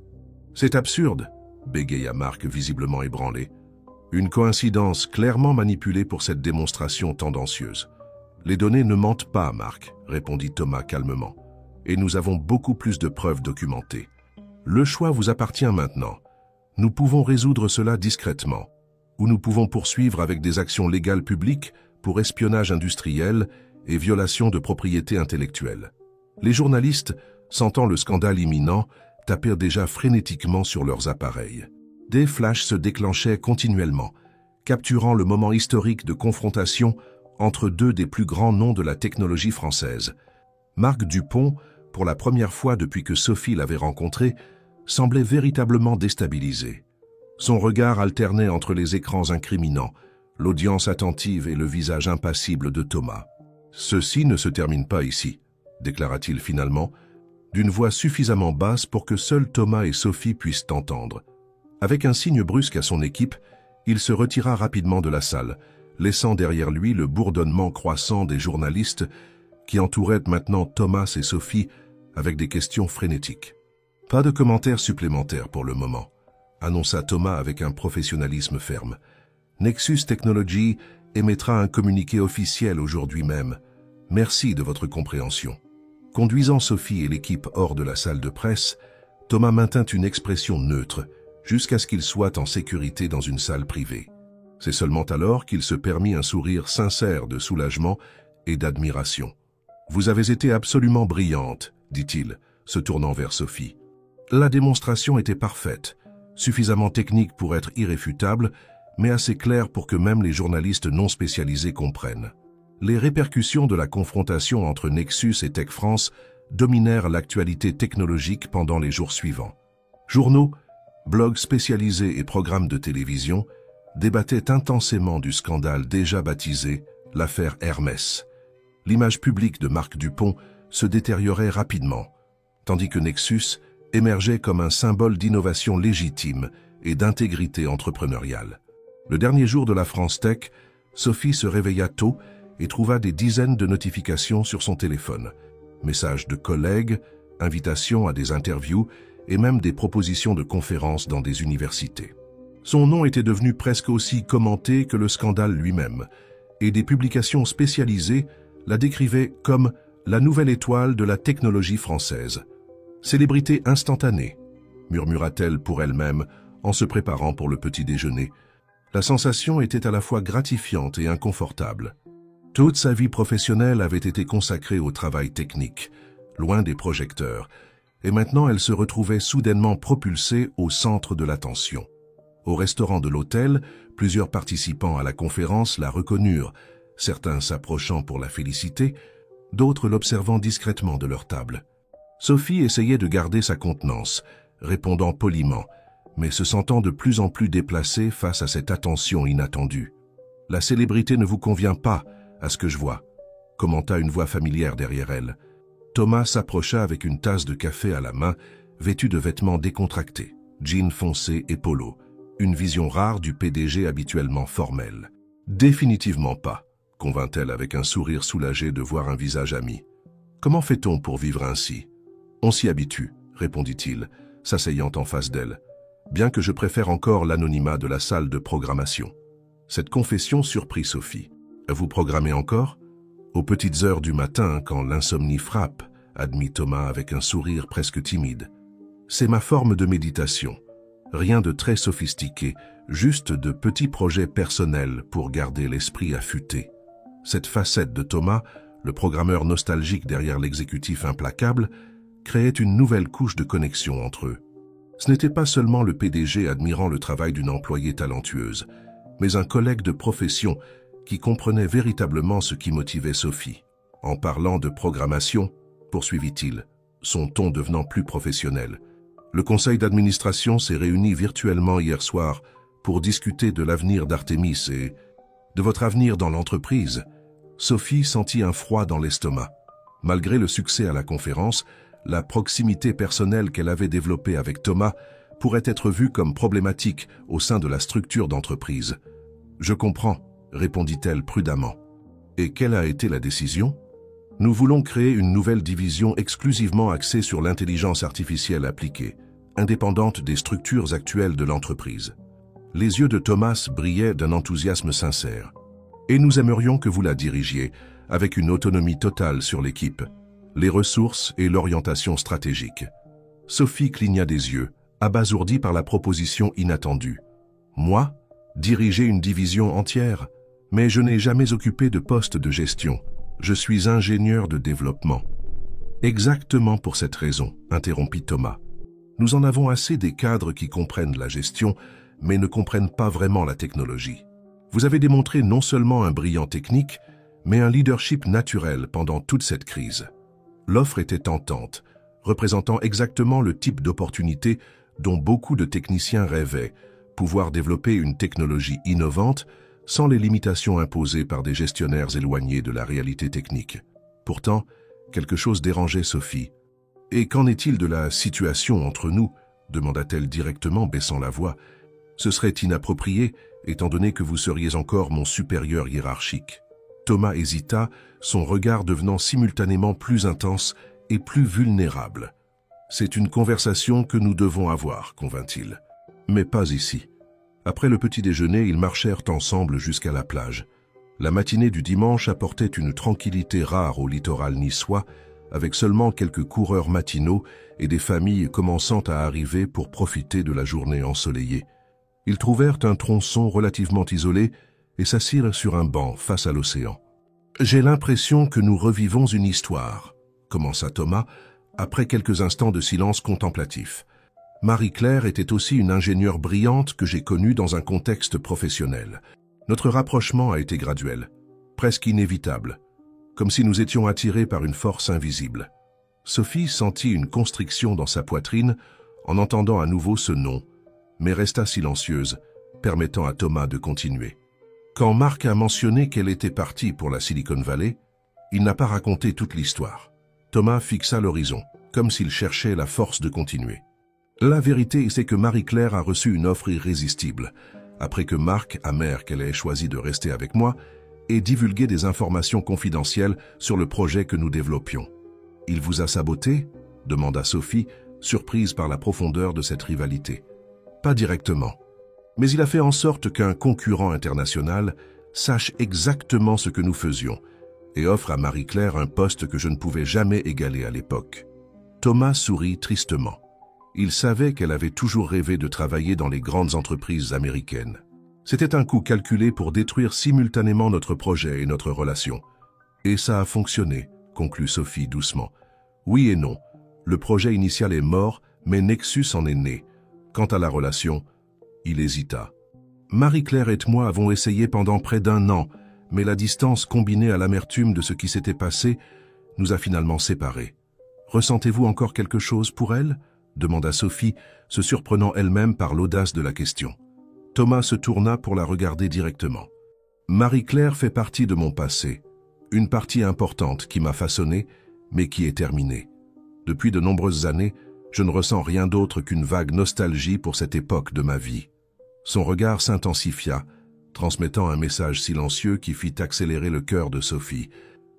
absurde », bégaya Marc visiblement ébranlé. « Une coïncidence clairement manipulée pour cette démonstration tendancieuse. »« Les données ne mentent pas, Marc, » répondit Thomas calmement. « Et nous avons beaucoup plus de preuves documentées. Le choix vous appartient maintenant. Nous pouvons résoudre cela discrètement, ou nous pouvons poursuivre avec des actions légales publiques pour espionnage industriel et violation de propriété intellectuelle. » Les journalistes, sentant le scandale imminent, tapèrent déjà frénétiquement sur leurs appareils. Des flashs se déclenchaient continuellement, capturant le moment historique de confrontation entre deux des plus grands noms de la technologie française. Marc Dupont, pour la première fois depuis que Sophie l'avait rencontré, semblait véritablement déstabilisé. Son regard alternait entre les écrans incriminants, l'audience attentive et le visage impassible de Thomas. « Ceci ne se termine pas ici », déclara-t-il finalement, d'une voix suffisamment basse pour que seuls Thomas et Sophie puissent entendre. Avec un signe brusque à son équipe, il se retira rapidement de la salle, laissant derrière lui le bourdonnement croissant des journalistes qui entouraient maintenant Thomas et Sophie avec des questions frénétiques. « Pas de commentaires supplémentaires pour le moment », annonça Thomas avec un professionnalisme ferme. « Nexus Technology émettra un communiqué officiel aujourd'hui même. Merci de votre compréhension. » Conduisant Sophie et l'équipe hors de la salle de presse, Thomas maintint une expression neutre jusqu'à ce qu'il soit en sécurité dans une salle privée. C'est seulement alors qu'il se permit un sourire sincère de soulagement et d'admiration. « Vous avez été absolument brillante, » dit-il, se tournant vers Sophie. La démonstration était parfaite, suffisamment technique pour être irréfutable, mais assez claire pour que même les journalistes non spécialisés comprennent. Les répercussions de la confrontation entre Nexus et Tech France dominèrent l'actualité technologique pendant les jours suivants. Journaux, blogs spécialisés et programmes de télévision débattaient intensément du scandale déjà baptisé l'affaire Hermès. L'image publique de Marc Dupont se détériorait rapidement, tandis que Nexus émergeait comme un symbole d'innovation légitime et d'intégrité entrepreneuriale. Le dernier jour de la France Tech, Sophie se réveilla tôt et trouva des dizaines de notifications sur son téléphone. Messages de collègues, invitations à des interviews et même des propositions de conférences dans des universités. Son nom était devenu presque aussi commenté que le scandale lui-même, et des publications spécialisées la décrivaient comme la nouvelle étoile de la technologie française. Célébrité instantanée, murmura-t-elle pour elle-même en se préparant pour le petit déjeuner. La sensation était à la fois gratifiante et inconfortable. Toute sa vie professionnelle avait été consacrée au travail technique, loin des projecteurs, et maintenant elle se retrouvait soudainement propulsée au centre de l'attention. Au restaurant de l'hôtel, plusieurs participants à la conférence la reconnurent, certains s'approchant pour la féliciter, d'autres l'observant discrètement de leur table. Sophie essayait de garder sa contenance, répondant poliment, mais se sentant de plus en plus déplacée face à cette attention inattendue. « La célébrité ne vous convient pas, à ce que je vois », commenta une voix familière derrière elle. Thomas s'approcha avec une tasse de café à la main, vêtu de vêtements décontractés, jean foncé et polo, une vision rare du PDG habituellement formel. « Définitivement pas », convint-elle avec un sourire soulagé de voir un visage ami. « Comment fait-on pour vivre ainsi ?»« On s'y habitue », répondit-il, s'asseyant en face d'elle, bien que je préfère encore l'anonymat de la salle de programmation. Cette confession surprit Sophie. « Vous programmez encore ?»« Aux petites heures du matin, quand l'insomnie frappe », admit Thomas avec un sourire presque timide. « C'est ma forme de méditation. Rien de très sophistiqué, juste de petits projets personnels pour garder l'esprit affûté. » Cette facette de Thomas, le programmeur nostalgique derrière l'exécutif implacable, créait une nouvelle couche de connexion entre eux. Ce n'était pas seulement le PDG admirant le travail d'une employée talentueuse, mais un collègue de profession qui comprenait véritablement ce qui motivait Sophie. En parlant de programmation, poursuivit-il, son ton devenant plus professionnel, le conseil d'administration s'est réuni virtuellement hier soir pour discuter de l'avenir d'Artemis et de votre avenir dans l'entreprise. Sophie sentit un froid dans l'estomac. Malgré le succès à la conférence, la proximité personnelle qu'elle avait développée avec Thomas pourrait être vue comme problématique au sein de la structure d'entreprise. « Je comprends », répondit-elle prudemment. « Et quelle a été la décision ? Nous voulons créer une nouvelle division exclusivement axée sur l'intelligence artificielle appliquée, indépendante des structures actuelles de l'entreprise. » Les yeux de Thomas brillaient d'un enthousiasme sincère. « Et nous aimerions que vous la dirigiez, avec une autonomie totale sur l'équipe, les ressources et l'orientation stratégique. » Sophie cligna des yeux, abasourdie par la proposition inattendue. « Moi, diriger une division entière ? Mais je n'ai jamais occupé de poste de gestion. Je suis ingénieur de développement. » « Exactement pour cette raison, » interrompit Thomas. « Nous en avons assez des cadres qui comprennent la gestion, mais ne comprennent pas vraiment la technologie. Vous avez démontré non seulement un brillant technique, mais un leadership naturel pendant toute cette crise. » L'offre était tentante, représentant exactement le type d'opportunité dont beaucoup de techniciens rêvaient, pouvoir développer une technologie innovante sans les limitations imposées par des gestionnaires éloignés de la réalité technique. Pourtant, quelque chose dérangeait Sophie. « Et qu'en est-il de la situation entre nous ?» demanda-t-elle directement, baissant la voix. « Ce serait inapproprié, étant donné que vous seriez encore mon supérieur hiérarchique. » Thomas hésita, son regard devenant simultanément plus intense et plus vulnérable. « C'est une conversation que nous devons avoir, » convint-il. « Mais pas ici. » Après le petit déjeuner, ils marchèrent ensemble jusqu'à la plage. La matinée du dimanche apportait une tranquillité rare au littoral niçois, avec seulement quelques coureurs matinaux et des familles commençant à arriver pour profiter de la journée ensoleillée. Ils trouvèrent un tronçon relativement isolé et s'assirent sur un banc face à l'océan. « J'ai l'impression que nous revivons une histoire », commença Thomas, après quelques instants de silence contemplatif. « Marie-Claire était aussi une ingénieure brillante que j'ai connue dans un contexte professionnel. Notre rapprochement a été graduel, presque inévitable, comme si nous étions attirés par une force invisible. Sophie sentit une constriction dans sa poitrine en entendant à nouveau ce nom, mais resta silencieuse, permettant à Thomas de continuer. Quand Marc a mentionné qu'elle était partie pour la Silicon Valley, il n'a pas raconté toute l'histoire. Thomas fixa l'horizon, comme s'il cherchait la force de continuer. La vérité, c'est que Marie-Claire a reçu une offre irrésistible, après que Marc, amer qu'elle ait choisi de rester avec moi, ait divulgué des informations confidentielles sur le projet que nous développions. « Il vous a saboté ?» demanda Sophie, surprise par la profondeur de cette rivalité. « Pas directement. Mais il a fait en sorte qu'un concurrent international sache exactement ce que nous faisions et offre à Marie-Claire un poste que je ne pouvais jamais égaler à l'époque. » Thomas sourit tristement. Il savait qu'elle avait toujours rêvé de travailler dans les grandes entreprises américaines. C'était un coup calculé pour détruire simultanément notre projet et notre relation. Et ça a fonctionné, conclut Sophie doucement. Oui et non. Le projet initial est mort, mais Nexus en est né. Quant à la relation, il hésita. Marie-Claire et moi avons essayé pendant près d'1 an, mais la distance combinée à l'amertume de ce qui s'était passé nous a finalement séparés. Ressentez-vous encore quelque chose pour elle ? Demanda Sophie, se surprenant elle-même par l'audace de la question. Thomas se tourna pour la regarder directement. Marie-Claire fait partie de mon passé, une partie importante qui m'a façonné, mais qui est terminée. Depuis de nombreuses années, je ne ressens rien d'autre qu'une vague nostalgie pour cette époque de ma vie. Son regard s'intensifia, transmettant un message silencieux qui fit accélérer le cœur de Sophie.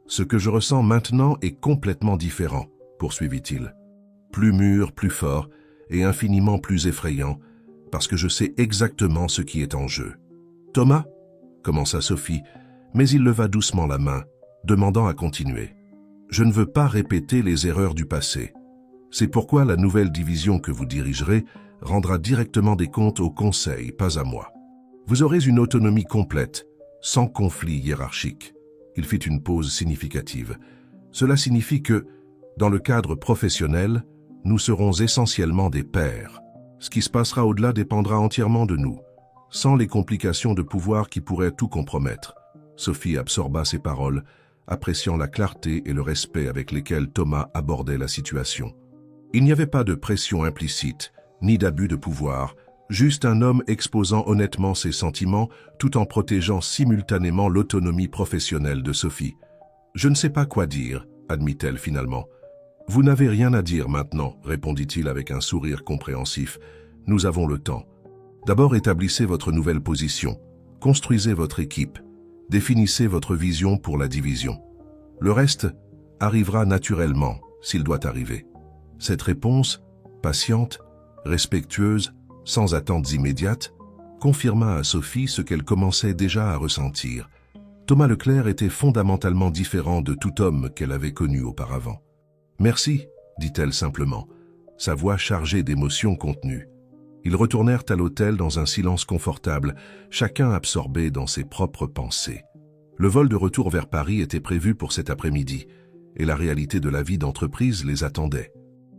Ce que je ressens maintenant est complètement différent, poursuivit-il. Plus mûr, plus fort et infiniment plus effrayant, parce que je sais exactement ce qui est en jeu. « Thomas » commença Sophie, mais il leva doucement la main, demandant à continuer. « Je ne veux pas répéter les erreurs du passé. C'est pourquoi la nouvelle division que vous dirigerez rendra directement des comptes au Conseil, pas à moi. Vous aurez une autonomie complète, sans conflit hiérarchique. » Il fit une pause significative. « Cela signifie que, dans le cadre professionnel, nous serons essentiellement des pairs. Ce qui se passera au-delà dépendra entièrement de nous, sans les complications de pouvoir qui pourraient tout compromettre. » Sophie absorba ses paroles, appréciant la clarté et le respect avec lesquels Thomas abordait la situation. Il n'y avait pas de pression implicite, ni d'abus de pouvoir, juste un homme exposant honnêtement ses sentiments tout en protégeant simultanément l'autonomie professionnelle de Sophie. « Je ne sais pas quoi dire, » admit-elle finalement. « Vous n'avez rien à dire maintenant, » répondit-il avec un sourire compréhensif. « Nous avons le temps. D'abord établissez votre nouvelle position, construisez votre équipe, définissez votre vision pour la division. Le reste arrivera naturellement, s'il doit arriver. » Cette réponse, patiente, respectueuse, sans attentes immédiates, confirma à Sophie ce qu'elle commençait déjà à ressentir. Thomas Leclerc était fondamentalement différent de tout homme qu'elle avait connu auparavant. « Merci », dit-elle simplement, sa voix chargée d'émotions contenues. Ils retournèrent à l'hôtel dans un silence confortable, chacun absorbé dans ses propres pensées. Le vol de retour vers Paris était prévu pour cet après-midi, et la réalité de la vie d'entreprise les attendait.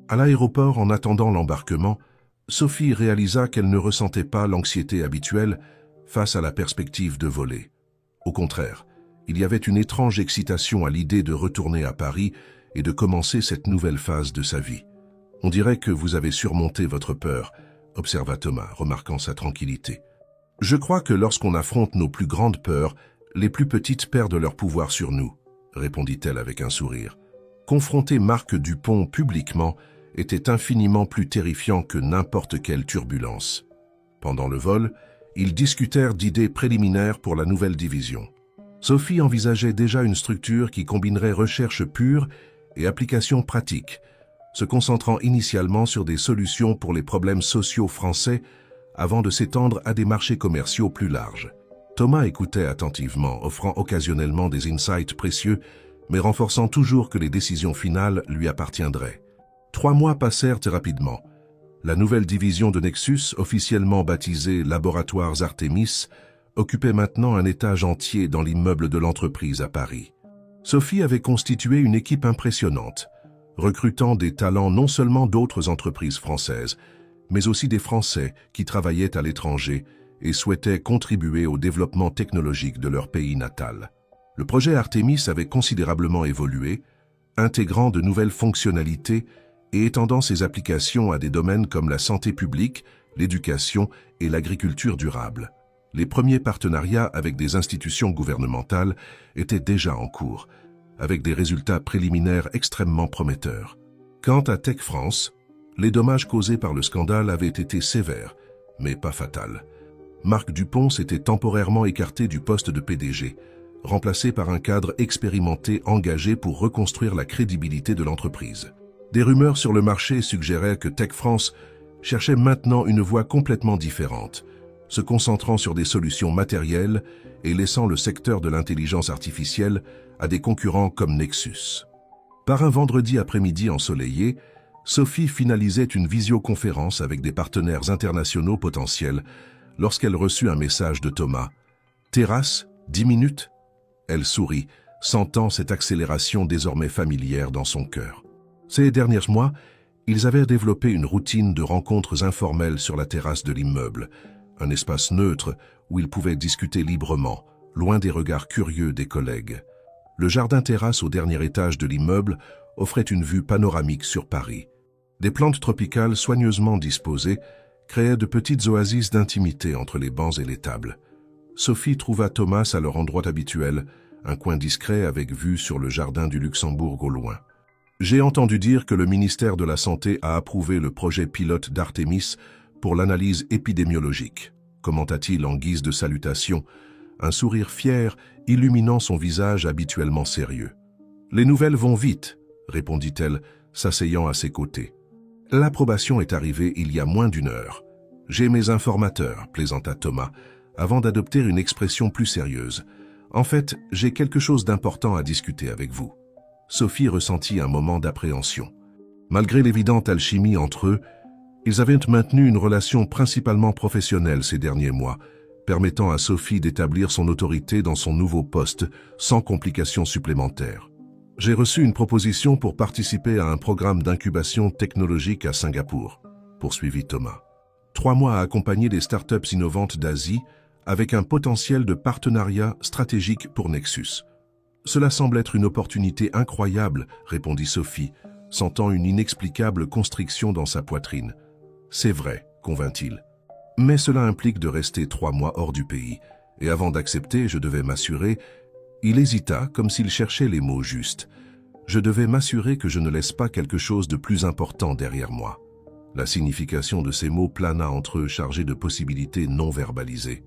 À l'aéroport, en attendant l'embarquement, Sophie réalisa qu'elle ne ressentait pas l'anxiété habituelle face à la perspective de voler. Au contraire, il y avait une étrange excitation à l'idée de retourner à Paris et de commencer cette nouvelle phase de sa vie. « On dirait que vous avez surmonté votre peur », observa Thomas, remarquant sa tranquillité. « Je crois que lorsqu'on affronte nos plus grandes peurs, les plus petites perdent leur pouvoir sur nous, » répondit-elle avec un sourire. Confronter Marc Dupont publiquement était infiniment plus terrifiant que n'importe quelle turbulence. Pendant le vol, ils discutèrent d'idées préliminaires pour la nouvelle division. Sophie envisageait déjà une structure qui combinerait recherche pure et application pratique, se concentrant initialement sur des solutions pour les problèmes sociaux français avant de s'étendre à des marchés commerciaux plus larges. Thomas écoutait attentivement, offrant occasionnellement des insights précieux, mais renforçant toujours que les décisions finales lui appartiendraient. 3 mois passèrent rapidement. La nouvelle division de Nexus, officiellement baptisée Laboratoires Artemis, occupait maintenant un étage entier dans l'immeuble de l'entreprise à Paris. Sophie avait constitué une équipe impressionnante, recrutant des talents non seulement d'autres entreprises françaises, mais aussi des Français qui travaillaient à l'étranger et souhaitaient contribuer au développement technologique de leur pays natal. Le projet Artemis avait considérablement évolué, intégrant de nouvelles fonctionnalités et étendant ses applications à des domaines comme la santé publique, l'éducation et l'agriculture durable. Les premiers partenariats avec des institutions gouvernementales étaient déjà en cours, avec des résultats préliminaires extrêmement prometteurs. Quant à Tech France, les dommages causés par le scandale avaient été sévères, mais pas fatals. Marc Dupont s'était temporairement écarté du poste de PDG, remplacé par un cadre expérimenté engagé pour reconstruire la crédibilité de l'entreprise. Des rumeurs sur le marché suggéraient que Tech France cherchait maintenant une voie complètement différente, se concentrant sur des solutions matérielles et laissant le secteur de l'intelligence artificielle à des concurrents comme Nexus. Par un vendredi après-midi ensoleillé, Sophie finalisait une visioconférence avec des partenaires internationaux potentiels lorsqu'elle reçut un message de Thomas. « Terrasse, 10 minutes ?» Elle sourit, sentant cette accélération désormais familière dans son cœur. Ces derniers mois, ils avaient développé une routine de rencontres informelles sur la terrasse de l'immeuble, un espace neutre où ils pouvaient discuter librement, loin des regards curieux des collègues. Le jardin-terrasse au dernier étage de l'immeuble offrait une vue panoramique sur Paris. Des plantes tropicales soigneusement disposées créaient de petites oasis d'intimité entre les bancs et les tables. Sophie trouva Thomas à leur endroit habituel, un coin discret avec vue sur le jardin du Luxembourg au loin. « J'ai entendu dire que le ministère de la Santé a approuvé le projet pilote d'Artemis pour l'analyse épidémiologique », commenta-t-il en guise de salutation, un sourire fier illuminant son visage habituellement sérieux. « Les nouvelles vont vite », répondit-elle, s'asseyant à ses côtés. « L'approbation est arrivée il y a moins d'1 heure. J'ai mes informateurs, plaisanta Thomas, avant d'adopter une expression plus sérieuse. En fait, j'ai quelque chose d'important à discuter avec vous. » Sophie ressentit un moment d'appréhension. Malgré l'évidente alchimie entre eux, ils avaient maintenu une relation principalement professionnelle ces derniers mois, permettant à Sophie d'établir son autorité dans son nouveau poste sans complications supplémentaires. « J'ai reçu une proposition pour participer à un programme d'incubation technologique à Singapour, » poursuivit Thomas. 3 mois à accompagner des startups innovantes d'Asie avec un potentiel de partenariat stratégique pour Nexus. « Cela semble être une opportunité incroyable, » répondit Sophie, sentant une inexplicable constriction dans sa poitrine. « C'est vrai, » convint-il. « Mais cela implique de rester 3 mois hors du pays, et avant d'accepter, je devais m'assurer... » Il hésita, comme s'il cherchait les mots justes. « Je devais m'assurer que je ne laisse pas quelque chose de plus important derrière moi. » La signification de ces mots plana entre eux, chargés de possibilités non verbalisées.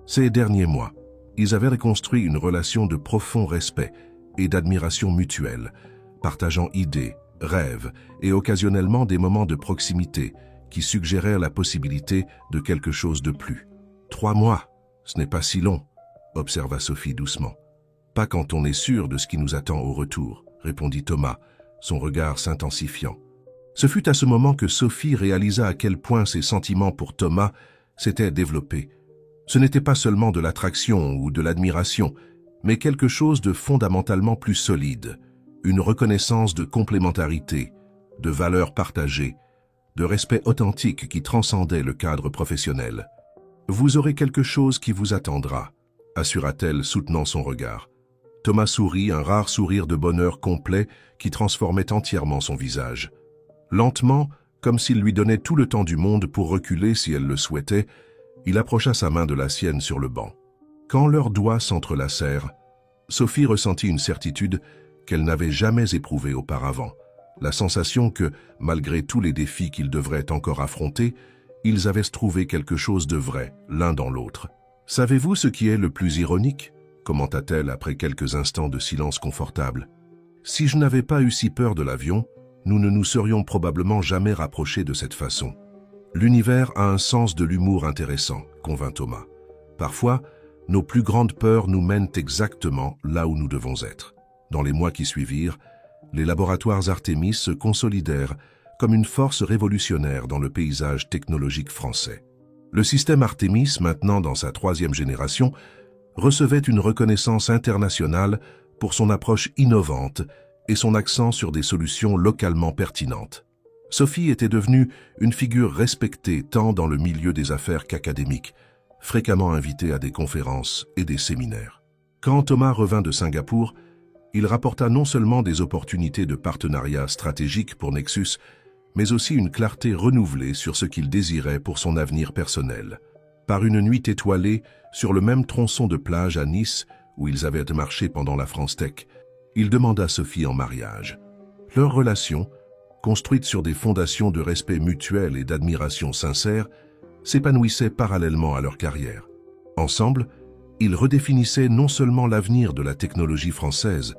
Ces derniers mois, ils avaient reconstruit une relation de profond respect et d'admiration mutuelle, partageant idées, rêves et occasionnellement des moments de proximité qui suggérèrent la possibilité de quelque chose de plus. « 3 mois, ce n'est pas si long, » observa Sophie doucement. « Pas quand on est sûr de ce qui nous attend au retour, » répondit Thomas, son regard s'intensifiant. Ce fut à ce moment que Sophie réalisa à quel point ses sentiments pour Thomas s'étaient développés. Ce n'était pas seulement de l'attraction ou de l'admiration, mais quelque chose de fondamentalement plus solide, une reconnaissance de complémentarité, de valeurs partagées, de respect authentique qui transcendait le cadre professionnel. « Vous aurez quelque chose qui vous attendra », assura-t-elle, soutenant son regard. Thomas sourit, un rare sourire de bonheur complet qui transformait entièrement son visage. Lentement, comme s'il lui donnait tout le temps du monde pour reculer si elle le souhaitait, il approcha sa main de la sienne sur le banc. Quand leurs doigts s'entrelacèrent, Sophie ressentit une certitude qu'elle n'avait jamais éprouvée auparavant, la sensation que, malgré tous les défis qu'ils devraient encore affronter, ils avaient trouvé quelque chose de vrai, l'un dans l'autre. « Savez-vous ce qui est le plus ironique ?» commenta-t-elle après quelques instants de silence confortable. « Si je n'avais pas eu si peur de l'avion, nous ne nous serions probablement jamais rapprochés de cette façon. L'univers a un sens de l'humour intéressant, » convint Thomas. « Parfois, nos plus grandes peurs nous mènent exactement là où nous devons être. » Dans les mois qui suivirent, les laboratoires Artemis se consolidèrent comme une force révolutionnaire dans le paysage technologique français. Le système Artemis, maintenant dans sa 3e génération, recevait une reconnaissance internationale pour son approche innovante et son accent sur des solutions localement pertinentes. Sophie était devenue une figure respectée tant dans le milieu des affaires qu'académique, fréquemment invitée à des conférences et des séminaires. Quand Thomas revint de Singapour, Il rapporta non seulement des opportunités de partenariat stratégique pour Nexus, mais aussi une clarté renouvelée sur ce qu'il désirait pour son avenir personnel. Par une nuit étoilée, sur le même tronçon de plage à Nice, où ils avaient marché pendant la France Tech, il demanda Sophie en mariage. Leur relation, construite sur des fondations de respect mutuel et d'admiration sincère, s'épanouissait parallèlement à leur carrière. Ensemble, ils redéfinissaient non seulement l'avenir de la technologie française,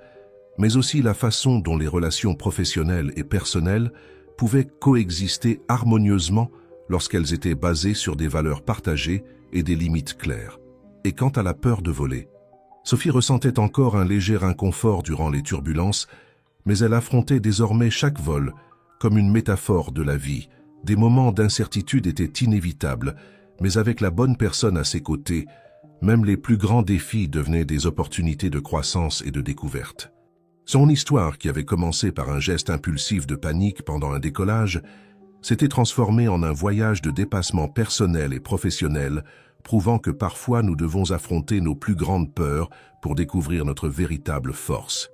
mais aussi la façon dont les relations professionnelles et personnelles pouvaient coexister harmonieusement lorsqu'elles étaient basées sur des valeurs partagées et des limites claires. Et quant à la peur de voler, Sophie ressentait encore un léger inconfort durant les turbulences, mais elle affrontait désormais chaque vol comme une métaphore de la vie. Des moments d'incertitude étaient inévitables, mais avec la bonne personne à ses côtés, même les plus grands défis devenaient des opportunités de croissance et de découverte. Son histoire, qui avait commencé par un geste impulsif de panique pendant un décollage, s'était transformée en un voyage de dépassement personnel et professionnel, prouvant que parfois nous devons affronter nos plus grandes peurs pour découvrir notre véritable force.